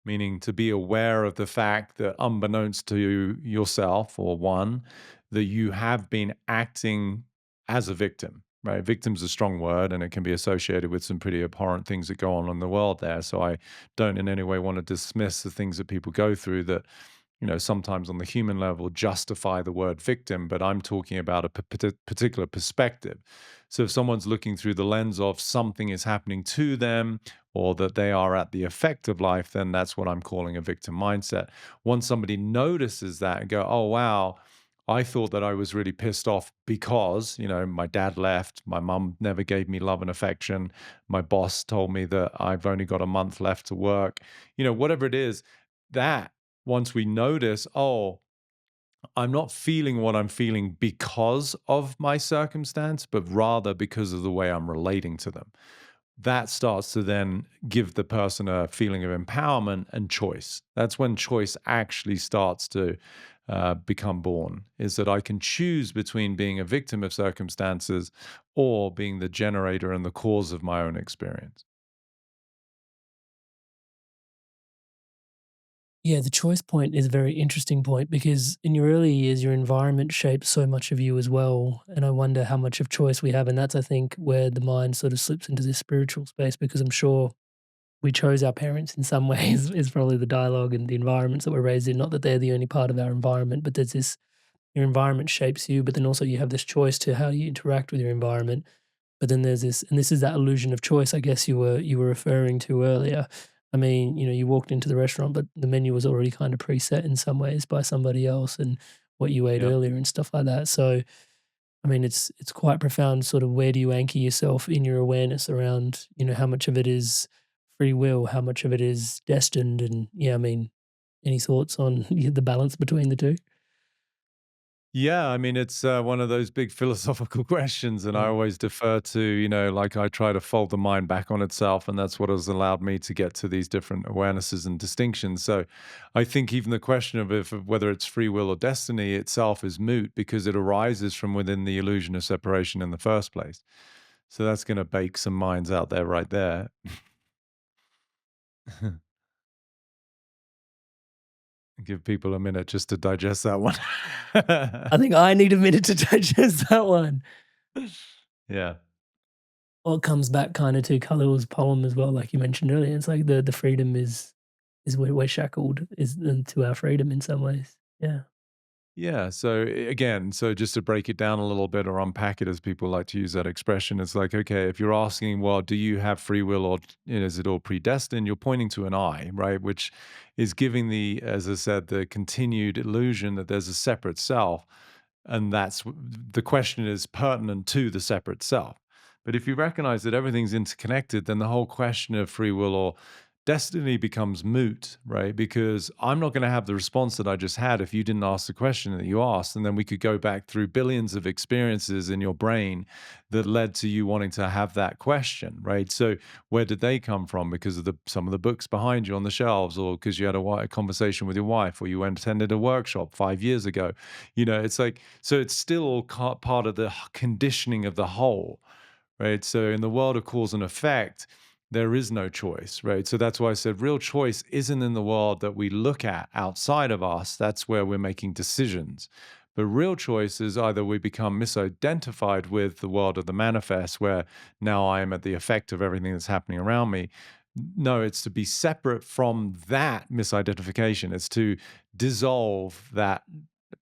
Meaning to be aware of the fact that unbeknownst to yourself, or one, that you have been acting as a victim, right? Victim's a strong word, and it can be associated with some pretty abhorrent things that go on in the world there. So I don't in any way want to dismiss the things that people go through that, sometimes on the human level justify the word victim, but I'm talking about a particular perspective. So if someone's looking through the lens of something is happening to them, or that they are at the effect of life, then that's what I'm calling a victim mindset. Once somebody notices that and go, oh, wow, I thought that I was really pissed off because, my dad left, my mum never gave me love and affection, my boss told me that I've only got a month left to work, whatever it is, that once we notice, oh, I'm not feeling what I'm feeling because of my circumstance, but rather because of the way I'm relating to them. That starts to then give the person a feeling of empowerment and choice. That's when choice actually starts to become born, is that I can choose between being a victim of circumstances or being the generator and the cause of my own experience. Yeah, the choice point is a very interesting point because in your early years, your environment shapes so much of you as well. And I wonder how much of choice we have. And that's, I think, where the mind sort of slips into this spiritual space, because I'm sure we chose our parents in some ways, is probably the dialogue and the environments that we're raised in. Not that they're the only part of our environment, but there's this your environment shapes you, but then also you have this choice to how you interact with your environment. But then there's this, and this is that illusion of choice, I guess you were referring to earlier. I mean, you walked into the restaurant, but the menu was already kind of preset in some ways by somebody else and what you ate Yep. earlier and stuff like that. So, I mean, it's quite profound. Sort of where do you anchor yourself in your awareness around, how much of it is free will, how much of it is destined, and yeah, I mean, any thoughts on the balance between the two? Yeah, I mean, it's one of those big philosophical questions, and I Mm. always defer to, like I try to fold the mind back on itself, and that's what has allowed me to get to these different awarenesses and distinctions. So I think even the question of if whether it's free will or destiny itself is moot because it arises from within the illusion of separation in the first place. So that's going to bake some minds out there right there. Give people a minute just to digest that one. I think I need a minute to digest that one. Yeah. Well, it comes back kind of to Khalil's poem as well, like you mentioned earlier. It's like the freedom is we're shackled is to our freedom in some ways. Yeah. Yeah. So again, so just to break it down a little bit or unpack it, as people like to use that expression, it's like, okay, if you're asking, well, do you have free will or is it all predestined? You're pointing to an I, right? Which is giving as I said, the continued illusion that there's a separate self. And the question is pertinent to the separate self. But if you recognize that everything's interconnected, then the whole question of free will or destiny becomes moot, right? Because I'm not going to have the response that I just had if you didn't ask the question that you asked. And then we could go back through billions of experiences in your brain that led to you wanting to have that question, right? So where did they come from? Because of some of the books behind you on the shelves, or because you had a conversation with your wife, or you went attended a workshop 5 years ago. It's like, so it's still all part of the conditioning of the whole, right? So in the world of cause and effect, there is no choice, right? So that's why I said real choice isn't in the world that we look at outside of us. That's where we're making decisions. But real choice is either we become misidentified with the world of the manifest, where now I am at the effect of everything that's happening around me. No, it's to be separate from that misidentification. It's to dissolve that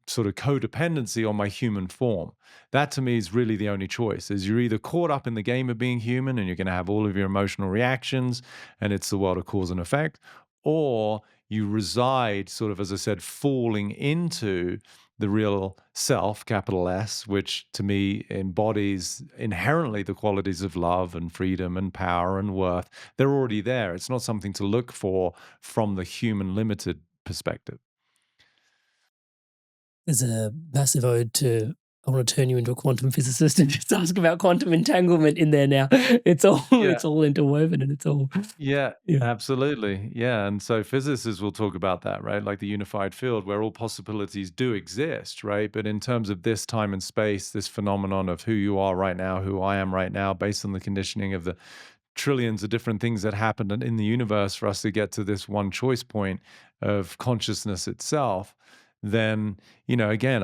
sort of codependency on my human form. That to me is really the only choice. Is you're either caught up in the game of being human and you're going to have all of your emotional reactions and it's the world of cause and effect, or you reside sort of, as I said, falling into the real self, capital S, which to me embodies inherently the qualities of love and freedom and power and worth. They're already there. It's not something to look for from the human limited perspective. There's a massive ode to I want to turn you into a quantum physicist and just ask about quantum entanglement in there now. It's all Yeah. it's all interwoven and it's all Yeah, yeah. absolutely. Yeah. And so physicists will talk about that, right? Like the unified field where all possibilities do exist, right? But in terms of this time and space, this phenomenon of who you are right now, who I am right now, based on the conditioning of the trillions of different things that happened in the universe for us to get to this one choice point of consciousness itself, then, again,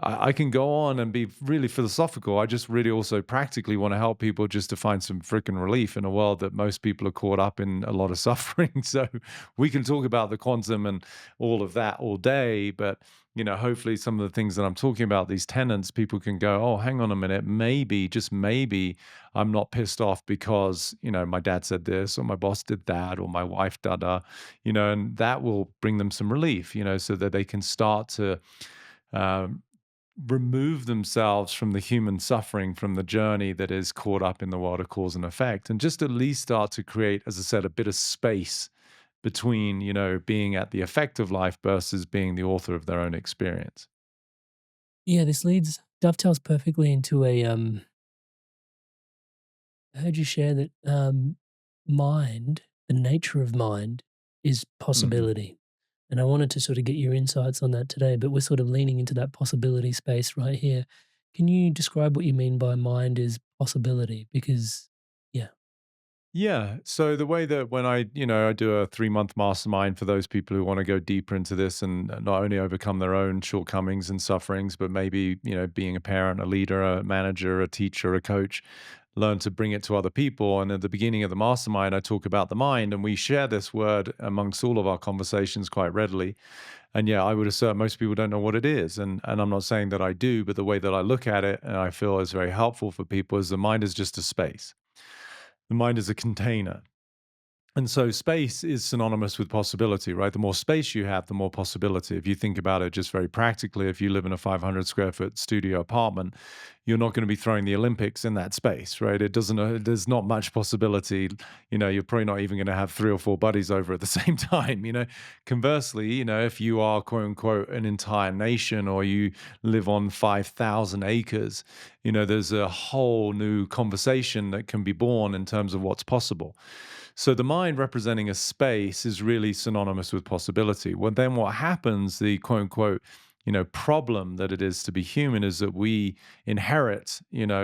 I can go on and be really philosophical. I just really also practically want to help people just to find some freaking relief in a world that most people are caught up in a lot of suffering. So we can talk about the quantum and all of that all day, but hopefully some of the things that I'm talking about, these tenets, people can go, oh, hang on a minute, maybe, just maybe I'm not pissed off because, my dad said this or my boss did that or my wife and that will bring them some relief, so that they can start to um, remove themselves from the human suffering, from the journey that is caught up in the world of cause and effect, and just at least start to create, as I said, a bit of space between, being at the effect of life versus being the author of their own experience. Yeah, this leads dovetails perfectly into I heard you share that mind, the nature of mind is Mhm. possibility. And I wanted to sort of get your insights on that today, but we're sort of leaning into that possibility space right here. Can you describe what you mean by mind is possibility? Because, yeah. Yeah. So the way that when I do a 3-month mastermind for those people who want to go deeper into this and not only overcome their own shortcomings and sufferings, but maybe, being a parent, a leader, a manager, a teacher, a coach, learn to bring it to other people. And at the beginning of the mastermind, I talk about the mind, and we share this word amongst all of our conversations quite readily. And yeah, I would assert most people don't know what it is. And I'm not saying that I do, but the way that I look at it and I feel is very helpful for people is the mind is just a space. The mind is a container. And so space is synonymous with possibility, right? The more space you have, the more possibility. If you think about it just very practically, if you live in a 500 square foot studio apartment, you're not going to be throwing the Olympics in that space, right? It doesn't, there's not much possibility. You're probably not even going to have 3 or 4 buddies over at the same time. Conversely, if you are quote unquote an entire nation or you live on 5,000 acres, there's a whole new conversation that can be born in terms of what's possible. So the mind representing a space is really synonymous with possibility. Well, then what happens, the quote unquote, problem that it is to be human is that we inherit,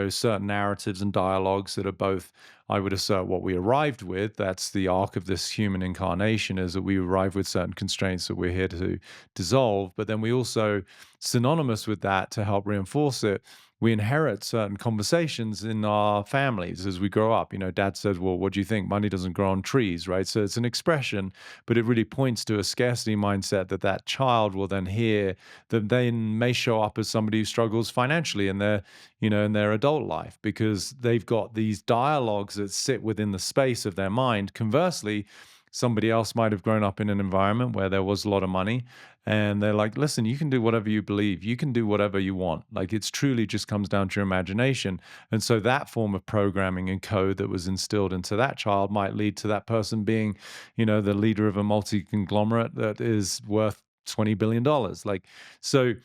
certain narratives and dialogues that are both, I would assert, what we arrived with. That's the arc of this human incarnation, is that we arrive with certain constraints that we're here to dissolve. But then we also, synonymous with that to help reinforce it, we inherit certain conversations in our families as we grow up. Dad says, well, what do you think? Money doesn't grow on trees, right? So it's an expression, but it really points to a scarcity mindset that child will then hear, that then may show up as somebody who struggles financially in their adult life, because they've got these dialogues that sit within the space of their mind. Conversely, somebody else might have grown up in an environment where there was a lot of money, and they're like, listen, you can do whatever you believe, you can do whatever you want. Like, it's truly just comes down to your imagination. And so that form of programming and code that was instilled into that child might lead to that person being, the leader of a multi-conglomerate that is worth $20 billion. Like, so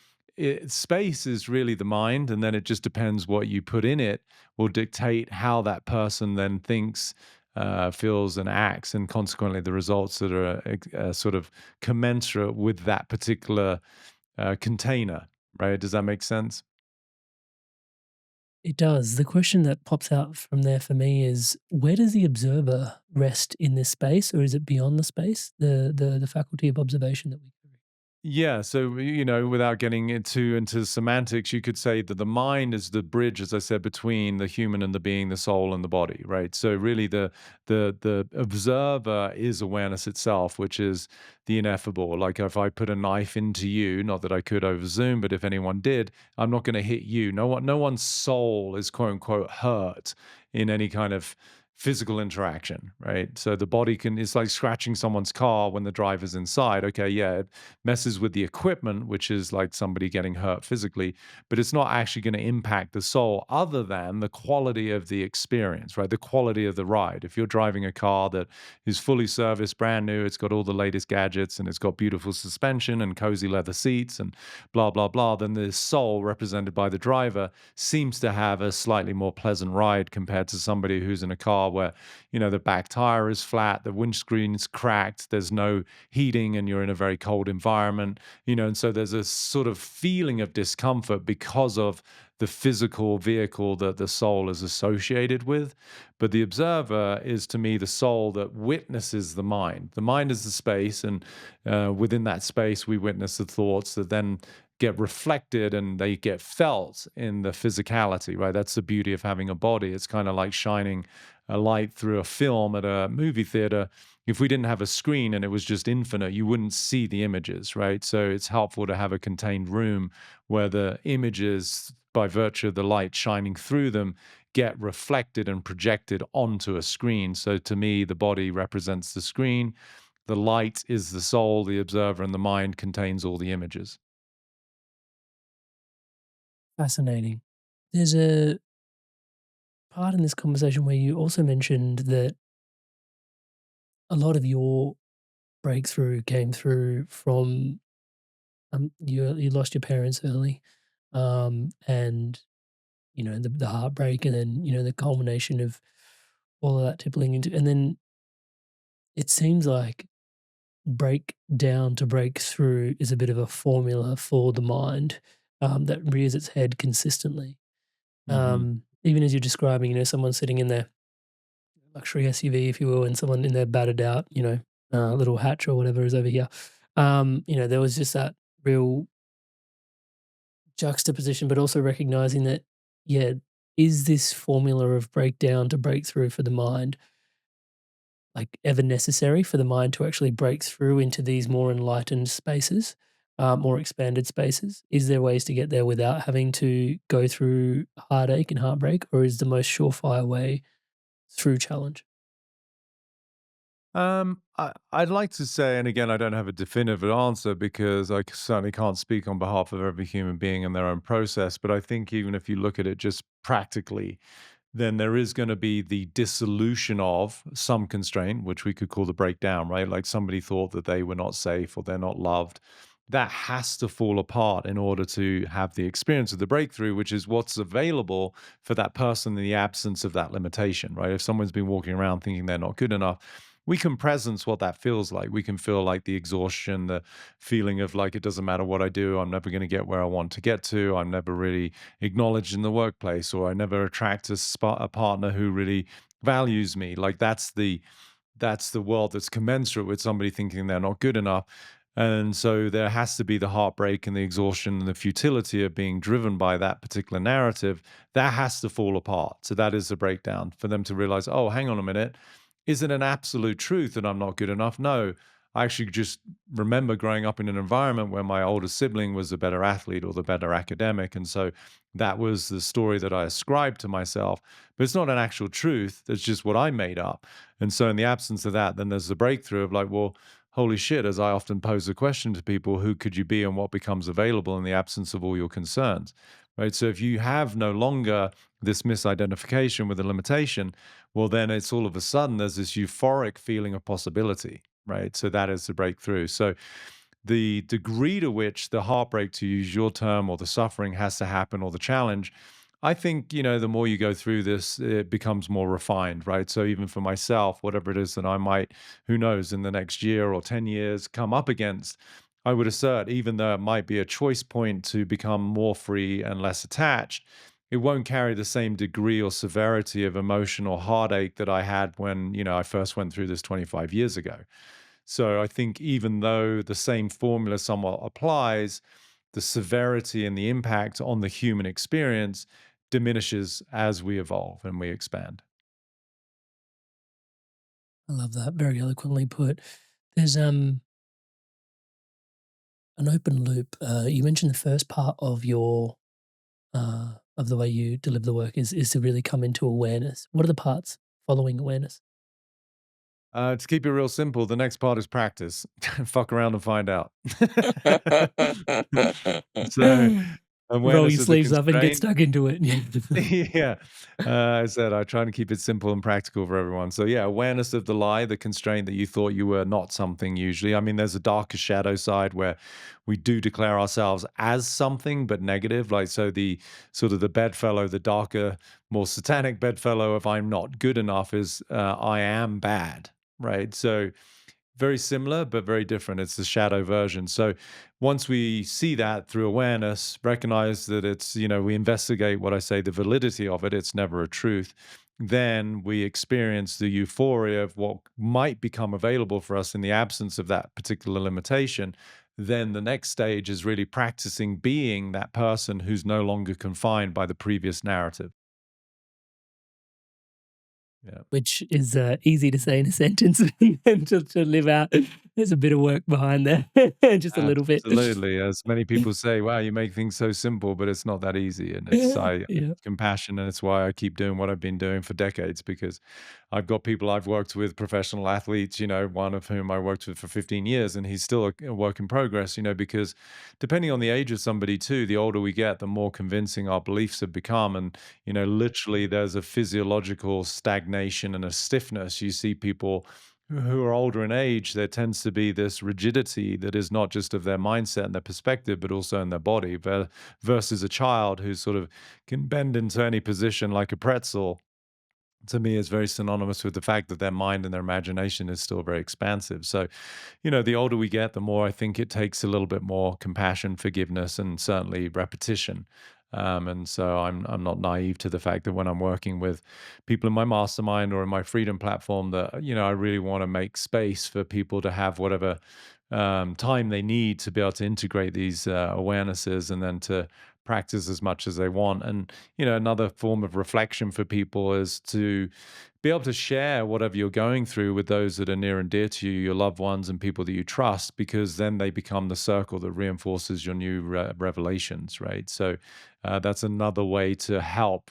space is really the mind, and then it just depends what you put in it will dictate how that person then thinks, feels, and acts, and consequently the results that are sort of commensurate with that particular container, right? Does that make sense? It does. The question that pops out from there for me is, where does the observer rest in this space, or is it beyond the space? The faculty of observation that we carry. Yeah, so without getting into semantics, you could say that the mind is the bridge, as I said, between the human and the being, the soul and the body, right? So really, the observer is awareness itself, which is the ineffable. Like, if I put a knife into you, not that I could over Zoom, but if anyone did, I'm not going to hit you. No one's soul is quote unquote hurt in any kind of physical interaction, right? So the body it's like scratching someone's car when the driver's inside. Okay, yeah, it messes with the equipment, which is like somebody getting hurt physically, but it's not actually going to impact the soul other than the quality of the experience, right? The quality of the ride. If you're driving a car that is fully serviced, brand new, it's got all the latest gadgets and it's got beautiful suspension and cozy leather seats and blah, blah, blah, then the soul represented by the driver seems to have a slightly more pleasant ride compared to somebody who's in a car where, the back tire is flat, the windscreen's cracked, there's no heating, and you're in a very cold environment, and so there's a sort of feeling of discomfort because of the physical vehicle that the soul is associated with. But the observer is, to me, the soul that witnesses the mind. The mind is the space, and within that space, we witness the thoughts that then get reflected and they get felt in the physicality, right? That's the beauty of having a body. It's kind of like shining a light through a film at a movie theater. If we didn't have a screen and it was just infinite, you wouldn't see the images, right? So it's helpful to have a contained room where the images, by virtue of the light shining through them, get reflected and projected onto a screen. So to me, the body represents the screen, the light is the soul, the observer, and the mind contains all the images. Fascinating. There's a part in this conversation where you also mentioned that a lot of your breakthrough came through from, you lost your parents early, and the heartbreak, and then the culmination of all of that tippling into, and then it seems like break down to break through is a bit of a formula for the mind, that rears its head consistently. Hmm. Even as you're describing, someone sitting in there luxury SUV, if you will, and someone in there battered out, little hatch or whatever is over here. There was just that real juxtaposition, but also recognizing that, yeah, is this formula of breakdown to breakthrough for the mind like ever necessary for the mind to actually break through into these more enlightened spaces, more expanded spaces? Is there ways to get there without having to go through heartache and heartbreak, or is the most surefire way through challenge? I'd like to say, and again, I don't have a definitive answer because certainly can't speak on behalf of every human being in their own process. But I think even if you look at it just practically, then there is going to be the dissolution of some constraint, which we could call the breakdown, right? Like somebody thought that they were not safe or they're not loved. That has to fall apart in order to have the experience of the breakthrough, which is what's available for that person in the absence of that limitation, right? If someone's been walking around thinking they're not good enough, we can presence what that feels like. We can feel like the exhaustion, the feeling of like it doesn't matter what I do, I'm never going to get where I want to get to. I'm never really acknowledged in the workplace, or I never attract a partner who really values me. Like that's the world that's commensurate with somebody thinking they're not good enough. And so there has to be the heartbreak and the exhaustion and the futility of being driven by that particular narrative. That has to fall apart. So that is the breakdown for them to realize, oh, hang on a minute. Is it an absolute truth that I'm not good enough? No. I actually just remember growing up in an environment where my older sibling was the better athlete or the better academic. And so that was the story that I ascribed to myself. But it's not an actual truth. It's just what I made up. And so in the absence of that, then there's the breakthrough of like, well, holy shit, as I often pose the question to people, who could you be and what becomes available in the absence of all your concerns? Right. So if you have no longer this misidentification with a limitation, well, then it's all of a sudden there's this euphoric feeling of possibility, right? So that is the breakthrough. So the degree to which the heartbreak, to use your term, or the suffering has to happen, or the challenge, I think, the more you go through this, it becomes more refined, right? So even for myself, whatever it is that I might, who knows, in the next year or 10 years come up against, I would assert, even though it might be a choice point to become more free and less attached, it won't carry the same degree or severity of emotional heartache that I had when, I first went through this 25 years ago. So I think even though the same formula somewhat applies, the severity and the impact on the human experience diminishes as we evolve and we expand. I love that. Very eloquently put. There's an open loop. You mentioned the first part of the way you deliver the work is to really come into awareness. What are the parts following awareness? To keep it real simple, the next part is practice. Fuck around and find out. So, Roll awareness your of the sleeves up and get constraint. stuck into it. Yeah. I said I try to keep it simple and practical for everyone. So, yeah, awareness of the lie, the constraint that you thought you were not something usually. I mean, there's a darker shadow side where we do declare ourselves as something, but negative. Like, so the sort of the bedfellow, the darker, more satanic bedfellow of I'm not good enough is I am bad, right? So, very similar, but very different. It's the shadow version. So once we see that through awareness, recognize that it's, we investigate what I say, the validity of it, it's never a truth. Then we experience the euphoria of what might become available for us in the absence of that particular limitation. Then the next stage is really practicing being that person who's no longer confined by the previous narrative. Yeah. Which is easy to say in a sentence and to live out. There's a bit of work behind there, just a little bit. Absolutely. As many people say, wow, you make things so simple, but it's not that easy. And it's I Yeah. compassion, and it's why I keep doing what I've been doing for decades, because I've got people I've worked with, professional athletes, one of whom I worked with for 15 years, and he's still a work in progress, because depending on the age of somebody too, the older we get, the more convincing our beliefs have become. And, literally there's a physiological stagnation and a stiffness. You see people who are older in age, there tends to be this rigidity that is not just of their mindset and their perspective, but also in their body, versus a child who sort of can bend into any position like a pretzel. To me, is very synonymous with the fact that their mind and their imagination is still very expansive. So, the older we get, the more I think it takes a little bit more compassion, forgiveness, and certainly repetition And so I'm not naive to the fact that when I'm working with people in my mastermind or in my freedom platform, that I really want to make space for people to have whatever time they need to be able to integrate these awarenesses and then to practice as much as they want. And another form of reflection for people is to be able to share whatever you're going through with those that are near and dear to you, your loved ones and people that you trust, because then they become the circle that reinforces your new revelations, right? So that's another way to help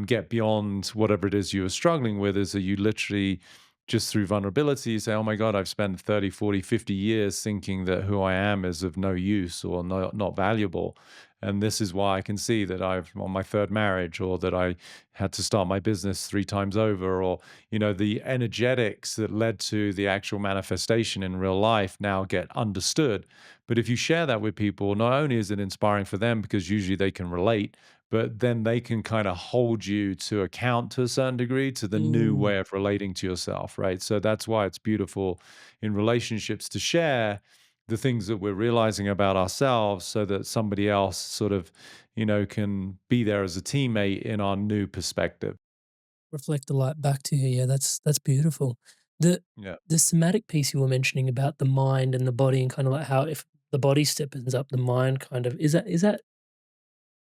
get beyond whatever it is you are struggling with, is that you literally just through vulnerability you say, oh my God, I've spent 30, 40, 50 years thinking that who I am is of no use or not valuable. And this is why I can see that I've on my third marriage, or that I had to start my business 3 times over, or, the energetics that led to the actual manifestation in real life now get understood. But if you share that with people, not only is it inspiring for them because usually they can relate, but then they can kind of hold you to account to a certain degree to the new Mm. way of relating to yourself, right? So that's why it's beautiful in relationships to share the things that we're realizing about ourselves so that somebody else sort of, can be there as a teammate in our new perspective. Reflect the light back to you. Yeah, that's beautiful. The Yeah. the somatic piece you were mentioning about the mind and the body, and kind of like how if the body stiffens up, the mind kind of is that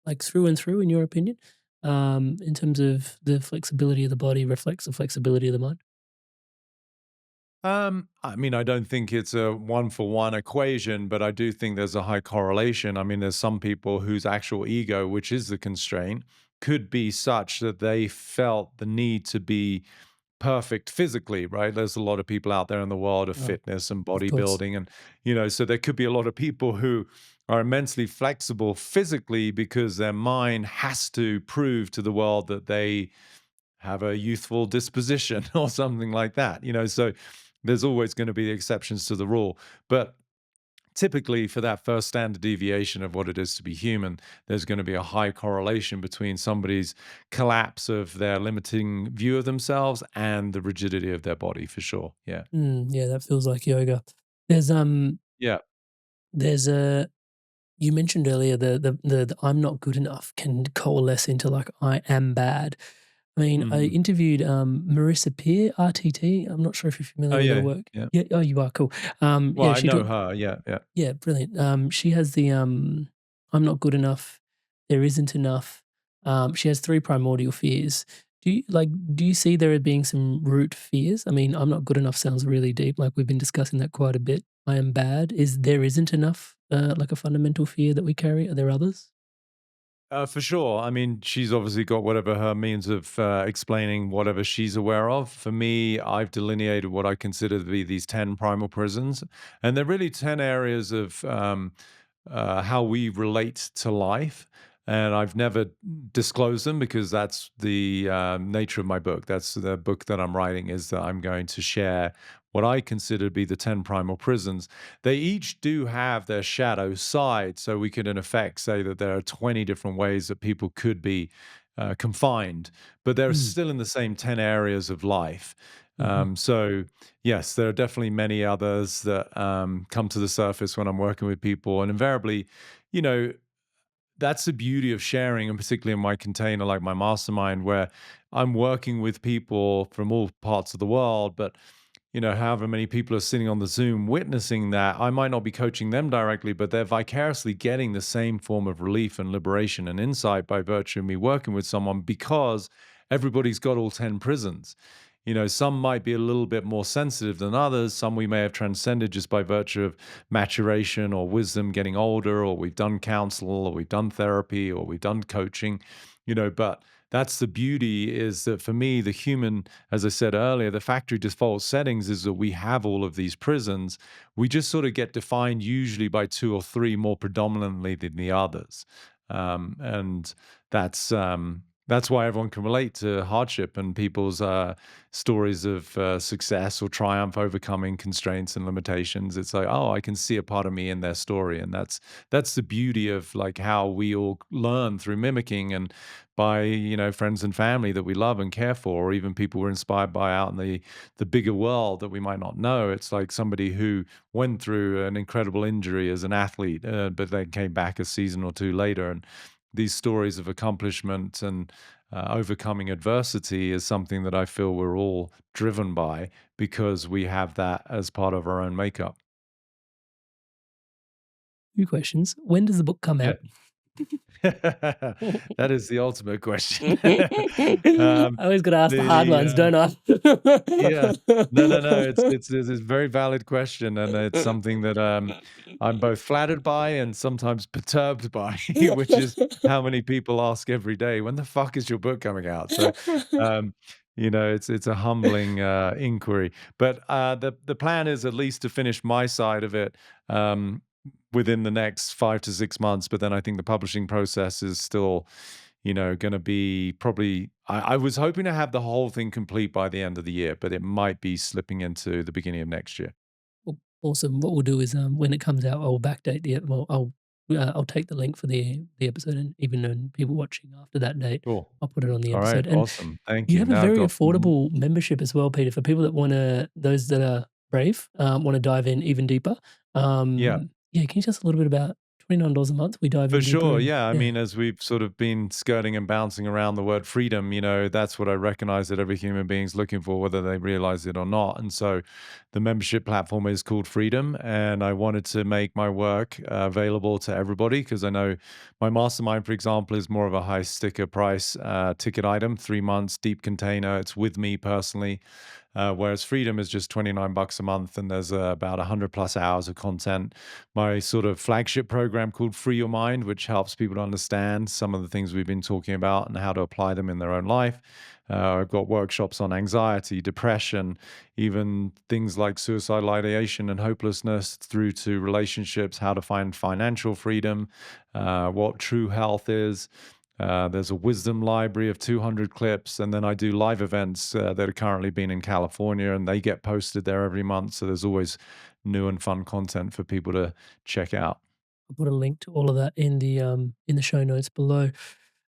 like through and through in your opinion? In terms of the flexibility of the body reflects the flexibility of the mind? I mean, I don't think it's a one for one equation, but I do think there's a high correlation. I mean, there's some people whose actual ego, which is the constraint, could be such that they felt the need to be perfect physically, right? There's a lot of people out there in the world of Oh, fitness and of course. bodybuilding. And, so there could be a lot of people who are immensely flexible physically because their mind has to prove to the world that they have a youthful disposition or something like that, so there's always going to be exceptions to the rule. But typically, for that first standard deviation of what it is to be human, there's going to be a high correlation between somebody's collapse of their limiting view of themselves and the rigidity of their body, for sure. Yeah. Yeah, that feels like yoga. There's Yeah. there's a you mentioned earlier the I'm not good enough can coalesce into like I am bad. I mean, I Mhm. interviewed Marissa Peer, RTT. I'm not sure if you're Oh, familiar with her yeah. work. Yeah. Yeah, oh, you are cool. Well, Yeah, I she know talked. her. Yeah. Yeah. Yeah, brilliant. She has the I'm not good enough. There isn't enough. She has three primordial fears. Do you see there being some root fears? I mean, I'm not good enough sounds really deep. Like we've been discussing that quite a bit. I am bad. Is there isn't enough like a fundamental fear that we carry? Are there others? For sure. I mean, she's obviously got whatever her means of explaining whatever she's aware of. For me, I've delineated what I consider to be these 10 primal prisons. And they're really 10 areas of how we relate to life. And I've never disclosed them because that's the nature of my book. That's the book that I'm writing, is that I'm going to share what I consider to be the 10 primal prisons. They each do have their shadow side. So we could, in effect, say that there are 20 different ways that people could be confined, but they're Mm, still in the same 10 areas of life. hmm. So, yes, there are definitely many others that come to the surface when I'm working with people. And invariably, you know, that's the beauty of sharing, and particularly in my container, like my mastermind, where I'm working with people from all parts of the world. But however many people are sitting on the Zoom witnessing that, I might not be coaching them directly, but they're vicariously getting the same form of relief and liberation and insight by virtue of me working with someone, because everybody's got all 10 prisons. Some might be a little bit more sensitive than others. Some we may have transcended just by virtue of maturation or wisdom, getting older, or we've done counsel, or we've done therapy, or we've done coaching, but that's the beauty, is that for me, the human, as I said earlier, the factory default settings is that we have all of these prisons. We just sort of get defined usually by two or three more predominantly than the others. And that's why everyone can relate to hardship and people's stories of success or triumph overcoming constraints and limitations. It's like, oh, I can see a part of me in their story, and that's the beauty of like how we all learn through mimicking, and by friends and family that we love and care for, or even people we're inspired by out in the bigger world that we might not know. It's like somebody who went through an incredible injury as an athlete, but then came back a season or two later, and these stories of accomplishment and overcoming adversity is something that I feel we're all driven by because we have that as part of our own makeup. Few questions. When does the book come Yeah. out? That is the ultimate question. I always got to ask the hard ones, don't I? Yeah. No. It's a very valid question, and it's something that I'm both flattered by and sometimes perturbed by, which is how many people ask every day, "When the fuck is your book coming out?" So, um, it's a humbling inquiry. But the plan is at least to finish my side of it within the next 5 to 6 months. But then I think the publishing process is still going to be probably, I was hoping to have the whole thing complete by the end of the year, but it might be slipping into the beginning of next year. Well, awesome. What we'll do is when it comes out, I'll backdate well, I'll take the link for the episode, and even known people watching after that date, Cool. I'll put it on the All right. episode. And Awesome. Thank you you. have a Now I've very got affordable membership as well, Peter, for people that those that are brave, want to dive in even deeper. yeah. Yeah, can you tell us a little bit about $29 a month? We dive For in deeper. sure, And, yeah. I mean, as we've sort of been skirting and bouncing around the word freedom, that's what I recognize that every human being's looking for, whether they realize it or not. And so the membership platform is called Freedom. And I wanted to make my work available to everybody because I know my mastermind, for example, is more of a high sticker price ticket item, 3 months, deep container. It's with me personally. Whereas Freedom is just $29 a month, and there's about 100 plus hours of content. My sort of flagship program called Free Your Mind, which helps people to understand some of the things we've been talking about and how to apply them in their own life. I've got workshops on anxiety, depression, even things like suicidal ideation and hopelessness, through to relationships, how to find financial freedom, what true health is. There's a wisdom library of 200 clips, and then I do live events that are currently being in California, and they get posted there every month. So there's always new and fun content for people to check out. I'll put a link to all of that in the show notes below.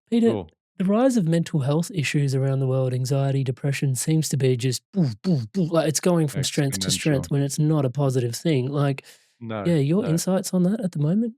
Peter, Cool. the rise of mental health issues around the world, anxiety, depression, seems to be just boof, boof, boof, like it's going from strength to strength Exponential. when it's not a positive thing. Like, No, yeah, your no. insights on that at the moment?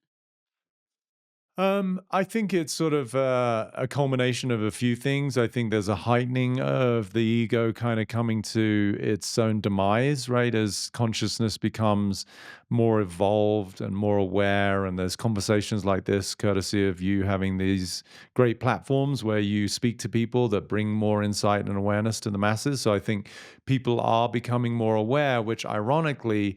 I think it's sort of a culmination of a few things. I think there's a heightening of the ego kind of coming to its own demise, right? As consciousness becomes more evolved and more aware, and there's conversations like this, courtesy of you having these great platforms where you speak to people that bring more insight and awareness to the masses. So I think people are becoming more aware, which ironically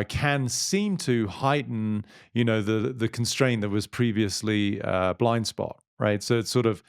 can seem to heighten, the constraint that was previously blind spot, right? So it's sort of,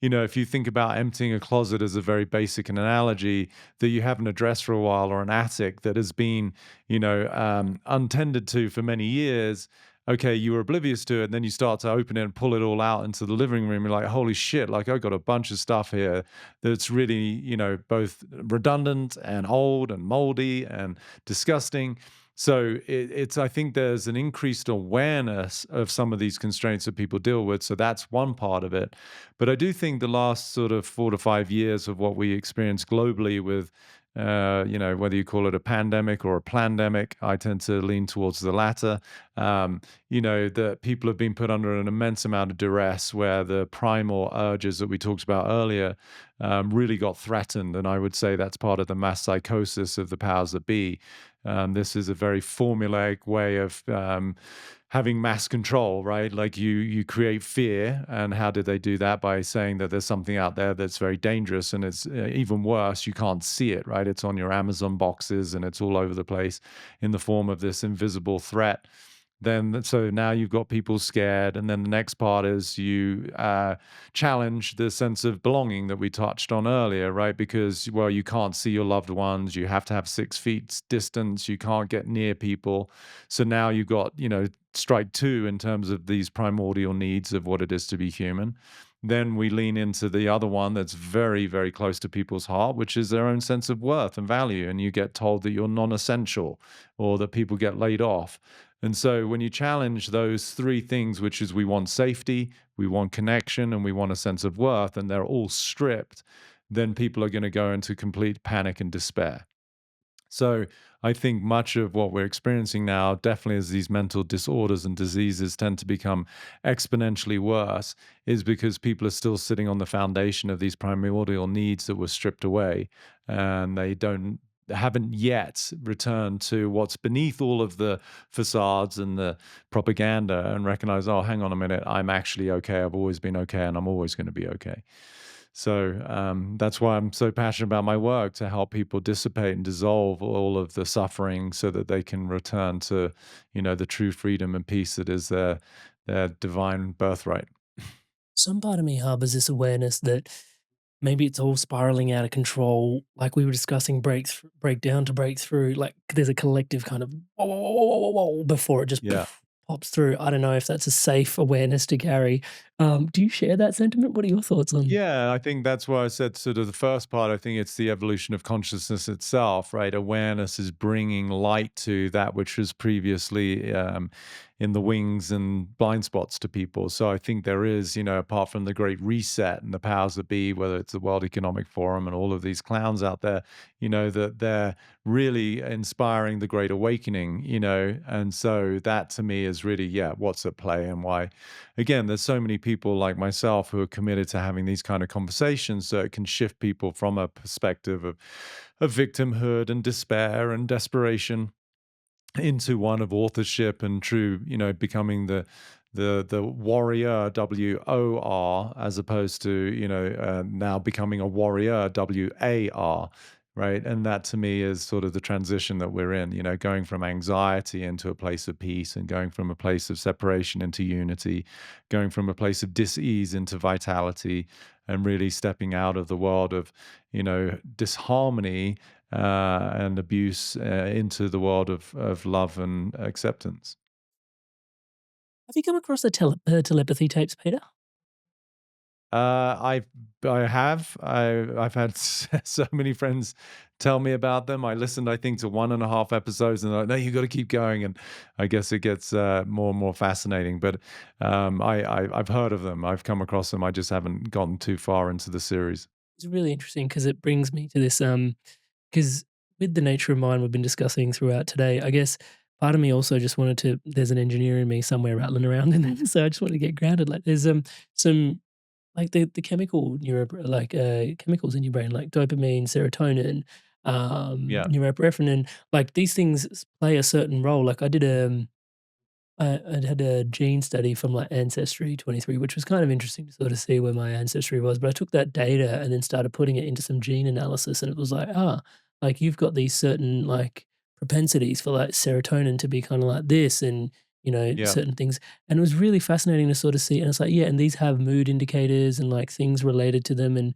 if you think about emptying a closet as a very basic analogy, that you haven't addressed for a while, or an attic that has been, untended to for many years. Okay, you were oblivious to it, and then you start to open it and pull it all out into the living room. You're like, holy shit, like I've got a bunch of stuff here that's really, both redundant and old and moldy and disgusting. So I think there's an increased awareness of some of these constraints that people deal with. So that's one part of it. But I do think the last sort of 4 to 5 years of what we experience globally with, whether you call it a pandemic or a plandemic, I tend to lean towards the latter. That people have been put under an immense amount of duress, where the primal urges that we talked about earlier really got threatened. And I would say that's part of the mass psychosis of the powers that be. This is a very formulaic way of having mass control, right? Like you create fear, and how did they do that? By saying that there's something out there that's very dangerous, and it's even worse, you can't see it, right? It's on your Amazon boxes, and it's all over the place in the form of this invisible threat. So now you've got people scared, and then the next part is you challenge the sense of belonging that we touched on earlier, right? Because, well, you can't see your loved ones, you have to have 6 feet distance, you can't get near people. So now you've got, strike two in terms of these primordial needs of what it is to be human. Then we lean into the other one that's very, very close to people's heart, which is their own sense of worth and value. And you get told that you're non-essential, or that people get laid off. And so when you challenge those 3 things, which is we want safety, we want connection, and we want a sense of worth, and they're all stripped, then people are going to go into complete panic and despair. So I think much of what we're experiencing now, definitely as these mental disorders and diseases tend to become exponentially worse, is because people are still sitting on the foundation of these primordial needs that were stripped away, and haven't yet returned to what's beneath all of the facades and the propaganda and recognize, oh, hang on a minute, I'm actually okay. I've always been okay, and I'm always going to be okay. So that's why I'm so passionate about my work, to help people dissipate and dissolve all of the suffering so that they can return to, the true freedom and peace that is their divine birthright. Some part of me harbors this awareness that maybe it's all spiraling out of control. Like we were discussing, breakdown to breakthrough. Like there's a collective kind of whoa, whoa, whoa, whoa, whoa, whoa before it just Yeah. pops through. I don't know if that's a safe awareness to carry. Do you share that sentiment? What are your thoughts on? Yeah, I think that's why I said sort of the first part. I think it's the evolution of consciousness itself, right? Awareness is bringing light to that which was previously in the wings and blind spots to people. So I think there is, apart from the Great Reset and the powers that be, whether it's the World Economic Forum and all of these clowns out there, that they're really inspiring the Great Awakening, and so that to me is really, what's at play and why. Again, there's so many people like myself who are committed to having these kind of conversations so it can shift people from a perspective of victimhood and despair and desperation into one of authorship and true, becoming the warrior, WOR, as opposed to, now becoming a warrior, WAR, right? And that to me is sort of the transition that we're in, going from anxiety into a place of peace, and going from a place of separation into unity, going from a place of dis-ease into vitality, and really stepping out of the world of, disharmony and abuse into the world of love and acceptance. Have you come across the telepathy tapes, Peter? I I have. I've had so many friends tell me about them. I listened, I think, to 1.5 episodes, and they're like, no, you got to keep going. And I guess it gets more and more fascinating. But I've heard of them. I've come across them. I just haven't gotten too far into the series. It's really interesting because it brings me to this. Because with the nature of mind we've been discussing throughout today, I guess part of me also just wanted to. There's an engineer in me somewhere rattling around in there, so I just want to get grounded. Like there's some like the chemical chemicals in your brain, like dopamine, serotonin, Yeah. norepinephrine, like these things play a certain role. Like I had a gene study from like Ancestry 23, which was kind of interesting to sort of see where my ancestry was. But I took that data and then started putting it into some gene analysis, and it was like, like you've got these certain like propensities for like serotonin to be kind of like this, and Yeah. certain things. And it was really fascinating to sort of see. And it's like, yeah, and these have mood indicators and like things related to them. And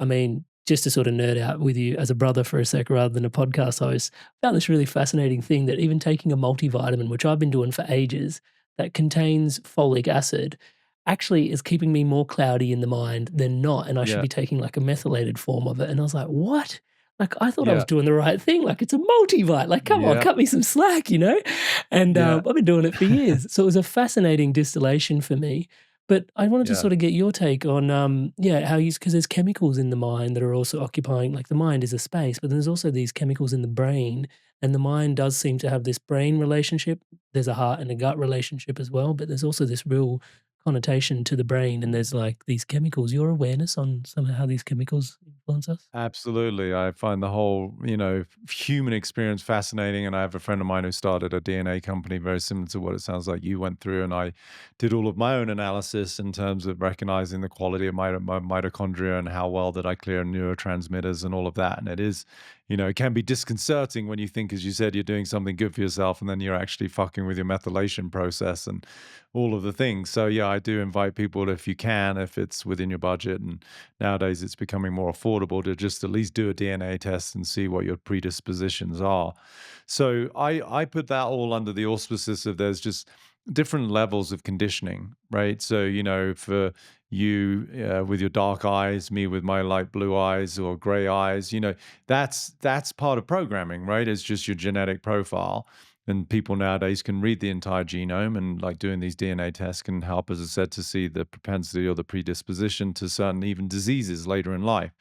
I mean, just to sort of nerd out with you as a brother for a sec rather than a podcast host, I found this really fascinating thing that even taking a multivitamin, which I've been doing for ages, that contains folic acid, actually is keeping me more cloudy in the mind than not. And I should Yeah. be taking like a methylated form of it. And I was like, what? Like, I thought I was Yeah. doing the right thing. Like, it's a multivite. Like, come on, Yeah. cut me some slack, you know? And Yeah. I've been doing it for years. So it was a fascinating distillation for me. But I wanted to Yeah. sort of get your take on, how you, because there's chemicals in the mind that are also occupying, like the mind is a space, but there's also these chemicals in the brain, and the mind does seem to have this brain relationship. There's a heart and a gut relationship as well, but there's also this real connotation to the brain, and there's like these chemicals. Your awareness on some of how these chemicals influence us? Absolutely. I find the whole, human experience fascinating. And I have a friend of mine who started a DNA company very similar to what it sounds like you went through. And I did all of my own analysis in terms of recognizing the quality of my mitochondria and how well that I clear neurotransmitters and all of that. And it is, it can be disconcerting when you think, as you said, you're doing something good for yourself, and then you're actually fucking with your methylation process and all of the things. So yeah, I do invite people, if you can, if it's within your budget, and nowadays it's becoming more affordable, to just at least do a DNA test and see what your predispositions are. So I put that all under the auspices of, there's just different levels of conditioning, right? So, for you with your dark eyes, me with my light blue eyes or gray eyes, that's part of programming, right? It's just your genetic profile. And people nowadays can read the entire genome, and like doing these DNA tests can help, as I said, to see the propensity or the predisposition to certain even diseases later in life.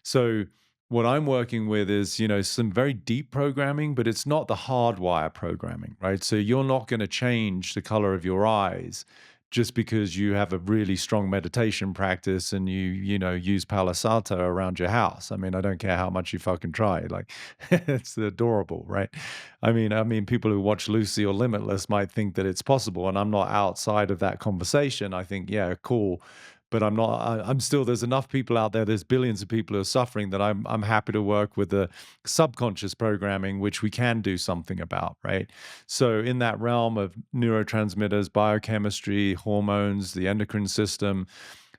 So what I'm working with is, some very deep programming, but it's not the hardwire programming, right? So you're not going to change the color of your eyes just because you have a really strong meditation practice and you use Palo Santo around your house. I mean, I don't care how much you fucking try. Like, it's adorable, right? I mean, people who watch Lucy or Limitless might think that it's possible, and I'm not outside of that conversation. I think, yeah, cool. But I'm not. I'm still. There's enough people out there. There's billions of people who are suffering that I'm happy to work with the subconscious programming, which we can do something about, right? So in that realm of neurotransmitters, biochemistry, hormones, the endocrine system,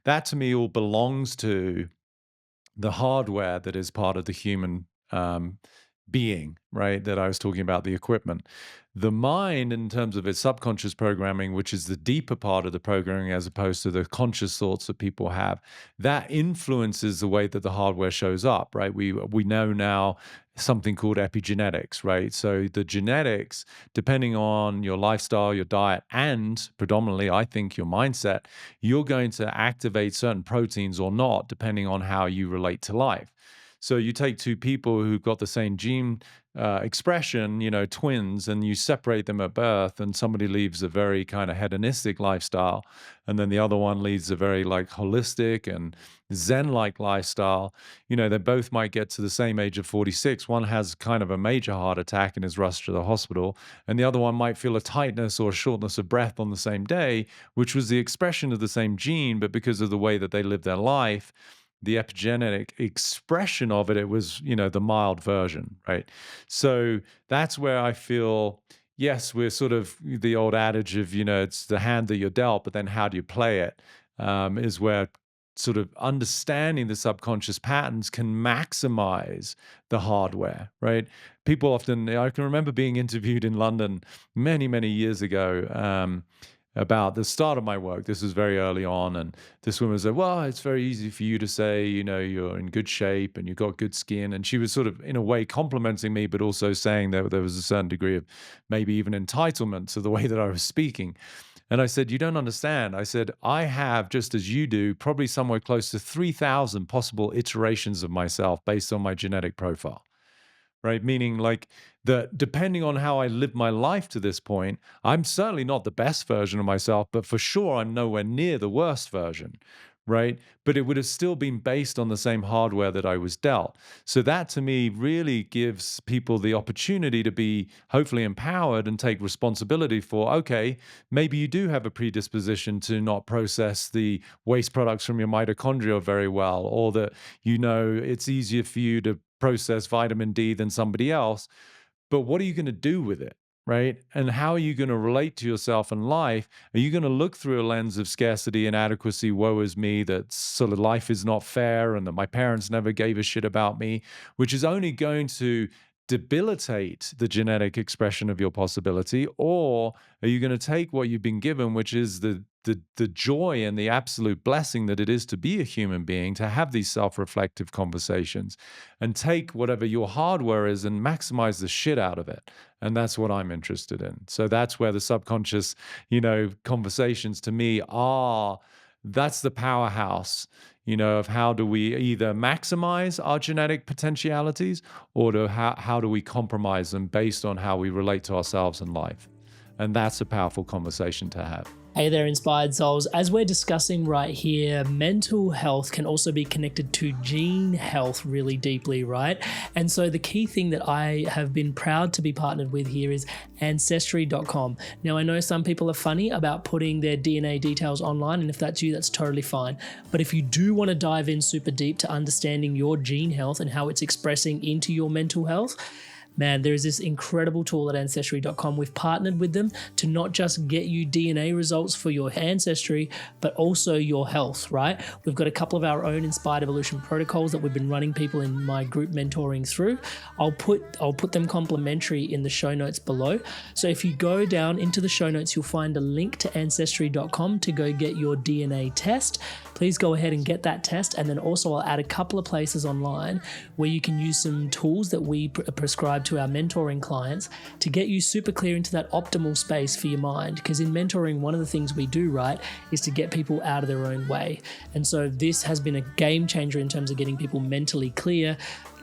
that to me all belongs to the hardware that is part of the human being, right? That I was talking about, the equipment. The mind, in terms of its subconscious programming, which is the deeper part of the programming as opposed to the conscious thoughts that people have, that influences the way that the hardware shows up, right? We know now something called epigenetics, right? So the genetics, depending on your lifestyle, your diet, and predominantly, I think, your mindset, you're going to activate certain proteins or not, depending on how you relate to life. So you take two people who've got the same gene expression, twins, and you separate them at birth, and somebody leads a very kind of hedonistic lifestyle, and then the other one leads a very like holistic and Zen-like lifestyle. They both might get to the same age of 46. One has kind of a major heart attack and is rushed to the hospital, and the other one might feel a tightness or a shortness of breath on the same day, which was the expression of the same gene, but because of the way that they live their life, the epigenetic expression of it was, the mild version, right? So that's where I feel, yes, we're sort of the old adage of, it's the hand that you're dealt, but then how do you play it? Is where sort of understanding the subconscious patterns can maximize the hardware, right? People often, I can remember being interviewed in London many, many years ago, about the start of my work. This was very early on, and this woman said, well, it's very easy for you to say, you're in good shape and you've got good skin. And she was sort of, in a way, complimenting me, but also saying that there was a certain degree of maybe even entitlement to the way that I was speaking. And I said, you don't understand. I said, I have, just as you do, probably somewhere close to 3,000 possible iterations of myself based on my genetic profile. Right? Meaning like that depending on how I live my life to this point, I'm certainly not the best version of myself, but for sure I'm nowhere near the worst version, right? But it would have still been based on the same hardware that I was dealt. So that to me really gives people the opportunity to be hopefully empowered and take responsibility for, okay, maybe you do have a predisposition to not process the waste products from your mitochondria very well, or that, it's easier for you to process vitamin D than somebody else. But what are you going to do with it? Right? And how are you going to relate to yourself in life? Are you going to look through a lens of scarcity, inadequacy, woe is me, that sort of life is not fair and that my parents never gave a shit about me, which is only going to debilitate the genetic expression of your possibility? Or are you going to take what you've been given, which is the joy and the absolute blessing that it is to be a human being, to have these self-reflective conversations, and take whatever your hardware is and maximize the shit out of it? And that's what I'm interested in. So that's where the subconscious, conversations to me that's the powerhouse, of how do we either maximize our genetic potentialities, or how do we compromise them based on how we relate to ourselves in life? And that's a powerful conversation to have. Hey there, Inspired Souls. As we're discussing right here, mental health can also be connected to gene health really deeply, right? And so the key thing that I have been proud to be partnered with here is Ancestry.com. Now, I know some people are funny about putting their DNA details online, and if that's you, that's totally fine. But if you do want to dive in super deep to understanding your gene health and how it's expressing into your mental health, man, there is this incredible tool at Ancestry.com. We've partnered with them to not just get you DNA results for your ancestry, but also your health, right? We've got a couple of our own Inspired Evolution protocols that we've been running people in my group mentoring through. I'll put them complimentary in the show notes below. So if you go down into the show notes, you'll find a link to Ancestry.com to go get your DNA test. Please go ahead and get that test. And then also I'll add a couple of places online where you can use some tools that we prescribe to our mentoring clients to get you super clear into that optimal space for your mind. Because in mentoring, one of the things we do, right, is to get people out of their own way. And so this has been a game changer in terms of getting people mentally clear,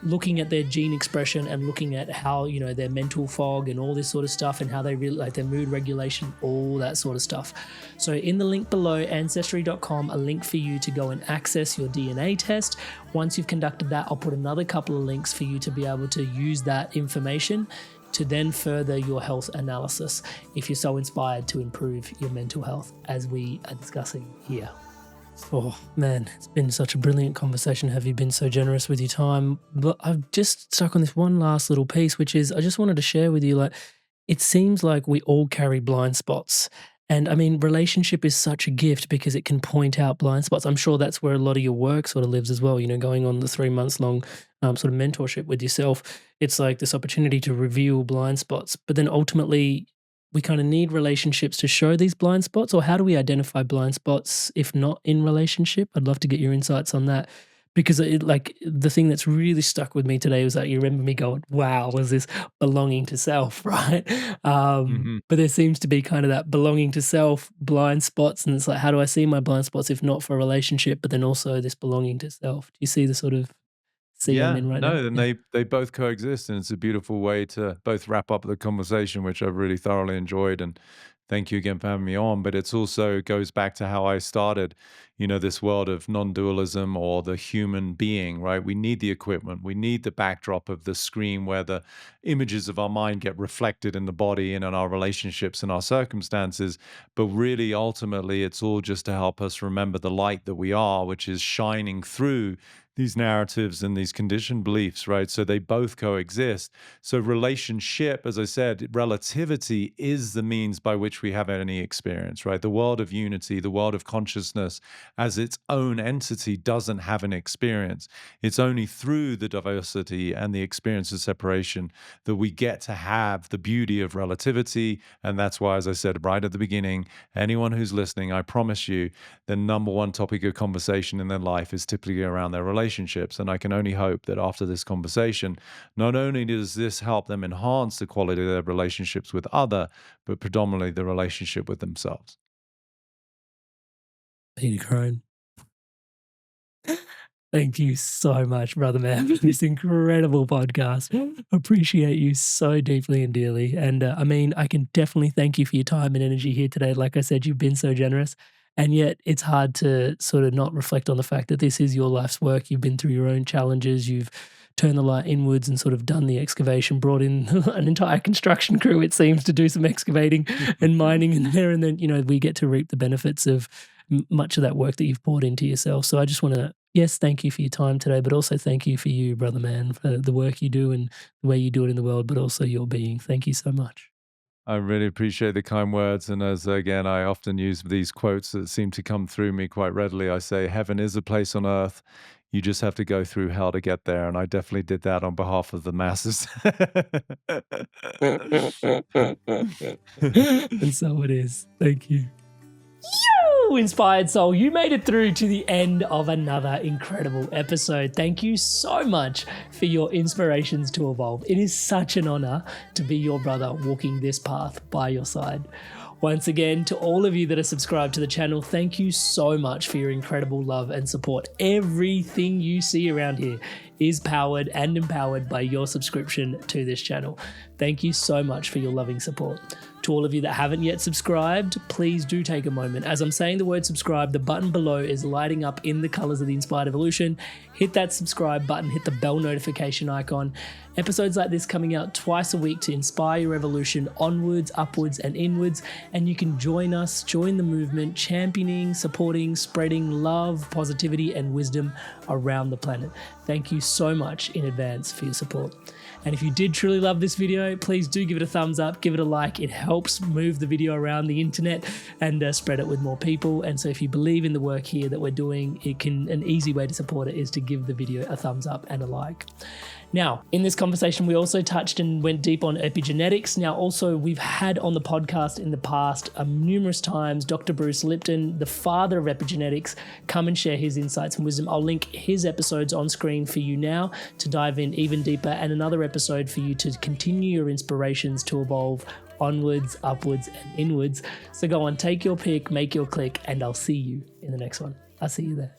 looking at their gene expression and looking at how, you know, their mental fog and all this sort of stuff, and how they really like their mood regulation, all that sort of stuff. So in the link below, ancestry.com, a link for you to go and access your DNA test. Once you've conducted that, I'll put another couple of links for you to be able to use that information to then further your health analysis if you're so inspired to improve your mental health, as we are discussing here. Oh man, it's been such a brilliant conversation. Have you been so generous with your time? But I've just stuck on this one last little piece, which is I just wanted to share with you, like, it seems like we all carry blind spots. And I mean, relationship is such a gift because it can point out blind spots. I'm sure that's where a lot of your work sort of lives as well, you know, going on the 3 months long sort of mentorship with yourself. It's like this opportunity to reveal blind spots. But then ultimately, we kind of need relationships to show these blind spots. Or how do we identify blind spots if not in relationship? I'd love to get your insights on that. Because like the thing that's really stuck with me today was that you remember me going, wow, was this belonging to self, right? But there seems to be kind of that belonging to self, blind spots. And it's like, how do I see my blind spots if not for a relationship, but then also this belonging to self? Do you see the sort of sea I'm in right now? And they both coexist, and it's a beautiful way to both wrap up the conversation, which I've really thoroughly enjoyed. And thank you again for having me on. But it's also goes back to how I started, you know, this world of non-dualism or the human being, right? We need the equipment. We need the backdrop of the screen where the images of our mind get reflected in the body and in our relationships and our circumstances. But really, ultimately, it's all just to help us remember the light that we are, which is shining through these narratives and these conditioned beliefs, right? So they both coexist. So relationship, as I said, relativity is the means by which we have any experience, right? The world of unity, the world of consciousness as its own entity doesn't have an experience. It's only through the diversity and the experience of separation that we get to have the beauty of relativity. And that's why, as I said right at the beginning, anyone who's listening, I promise you, the number one topic of conversation in their life is typically around their relationships. And I can only hope that after this conversation, not only does this help them enhance the quality of their relationships with other, but predominantly the relationship with themselves. Peter Crone, thank you so much, brother man, for this incredible podcast. Appreciate you so deeply and dearly. And I mean, I can definitely thank you for your time and energy here today. Like I said, you've been so generous. And yet it's hard to sort of not reflect on the fact that this is your life's work. You've been through your own challenges. You've turned the light inwards and sort of done the excavation, brought in an entire construction crew, it seems, to do some excavating and mining in there. And then, you know, we get to reap the benefits of much of that work that you've poured into yourself. So I just want to, yes, thank you for your time today, but also thank you for you, brother man, for the work you do and the way you do it in the world, but also your being. Thank you so much. I really appreciate the kind words. And as again, I often use these quotes that seem to come through me quite readily. I say, heaven is a place on earth. You just have to go through hell to get there. And I definitely did that on behalf of the masses. And so it is. Thank you. Inspired soul, you made it through to the end of another incredible episode. Thank you so much for your inspirations to evolve. It is such an honor to be your brother walking this path by your side. Once again, to all of you that are subscribed to the channel, thank you so much for your incredible love and support. Everything you see around here is powered and empowered by your subscription to this channel. Thank you so much for your loving support. To all of you that haven't yet subscribed, please do take a moment. As I'm saying the word subscribe, the button below is lighting up in the colors of the Inspired Evolution. Hit that subscribe button, hit the bell notification icon. Episodes like this coming out twice a week to inspire your evolution onwards, upwards, and inwards. And you can join us, join the movement, championing, supporting, spreading love, positivity, and wisdom around the planet. Thank you so much in advance for your support. And if you did truly love this video, please do give it a thumbs up, give it a like. It helps move the video around the internet and spread it with more people. And so if you believe in the work here that we're doing, an easy way to support it is to give the video a thumbs up and a like. Now, in this conversation, we also touched and went deep on epigenetics. Now, also, we've had on the podcast in the past numerous times Dr. Bruce Lipton, the father of epigenetics, come and share his insights and wisdom. I'll link his episodes on screen for you now to dive in even deeper, and another episode for you to continue your inspirations to evolve onwards, upwards, and inwards. So go on, take your pick, make your click, and I'll see you in the next one. I'll see you there.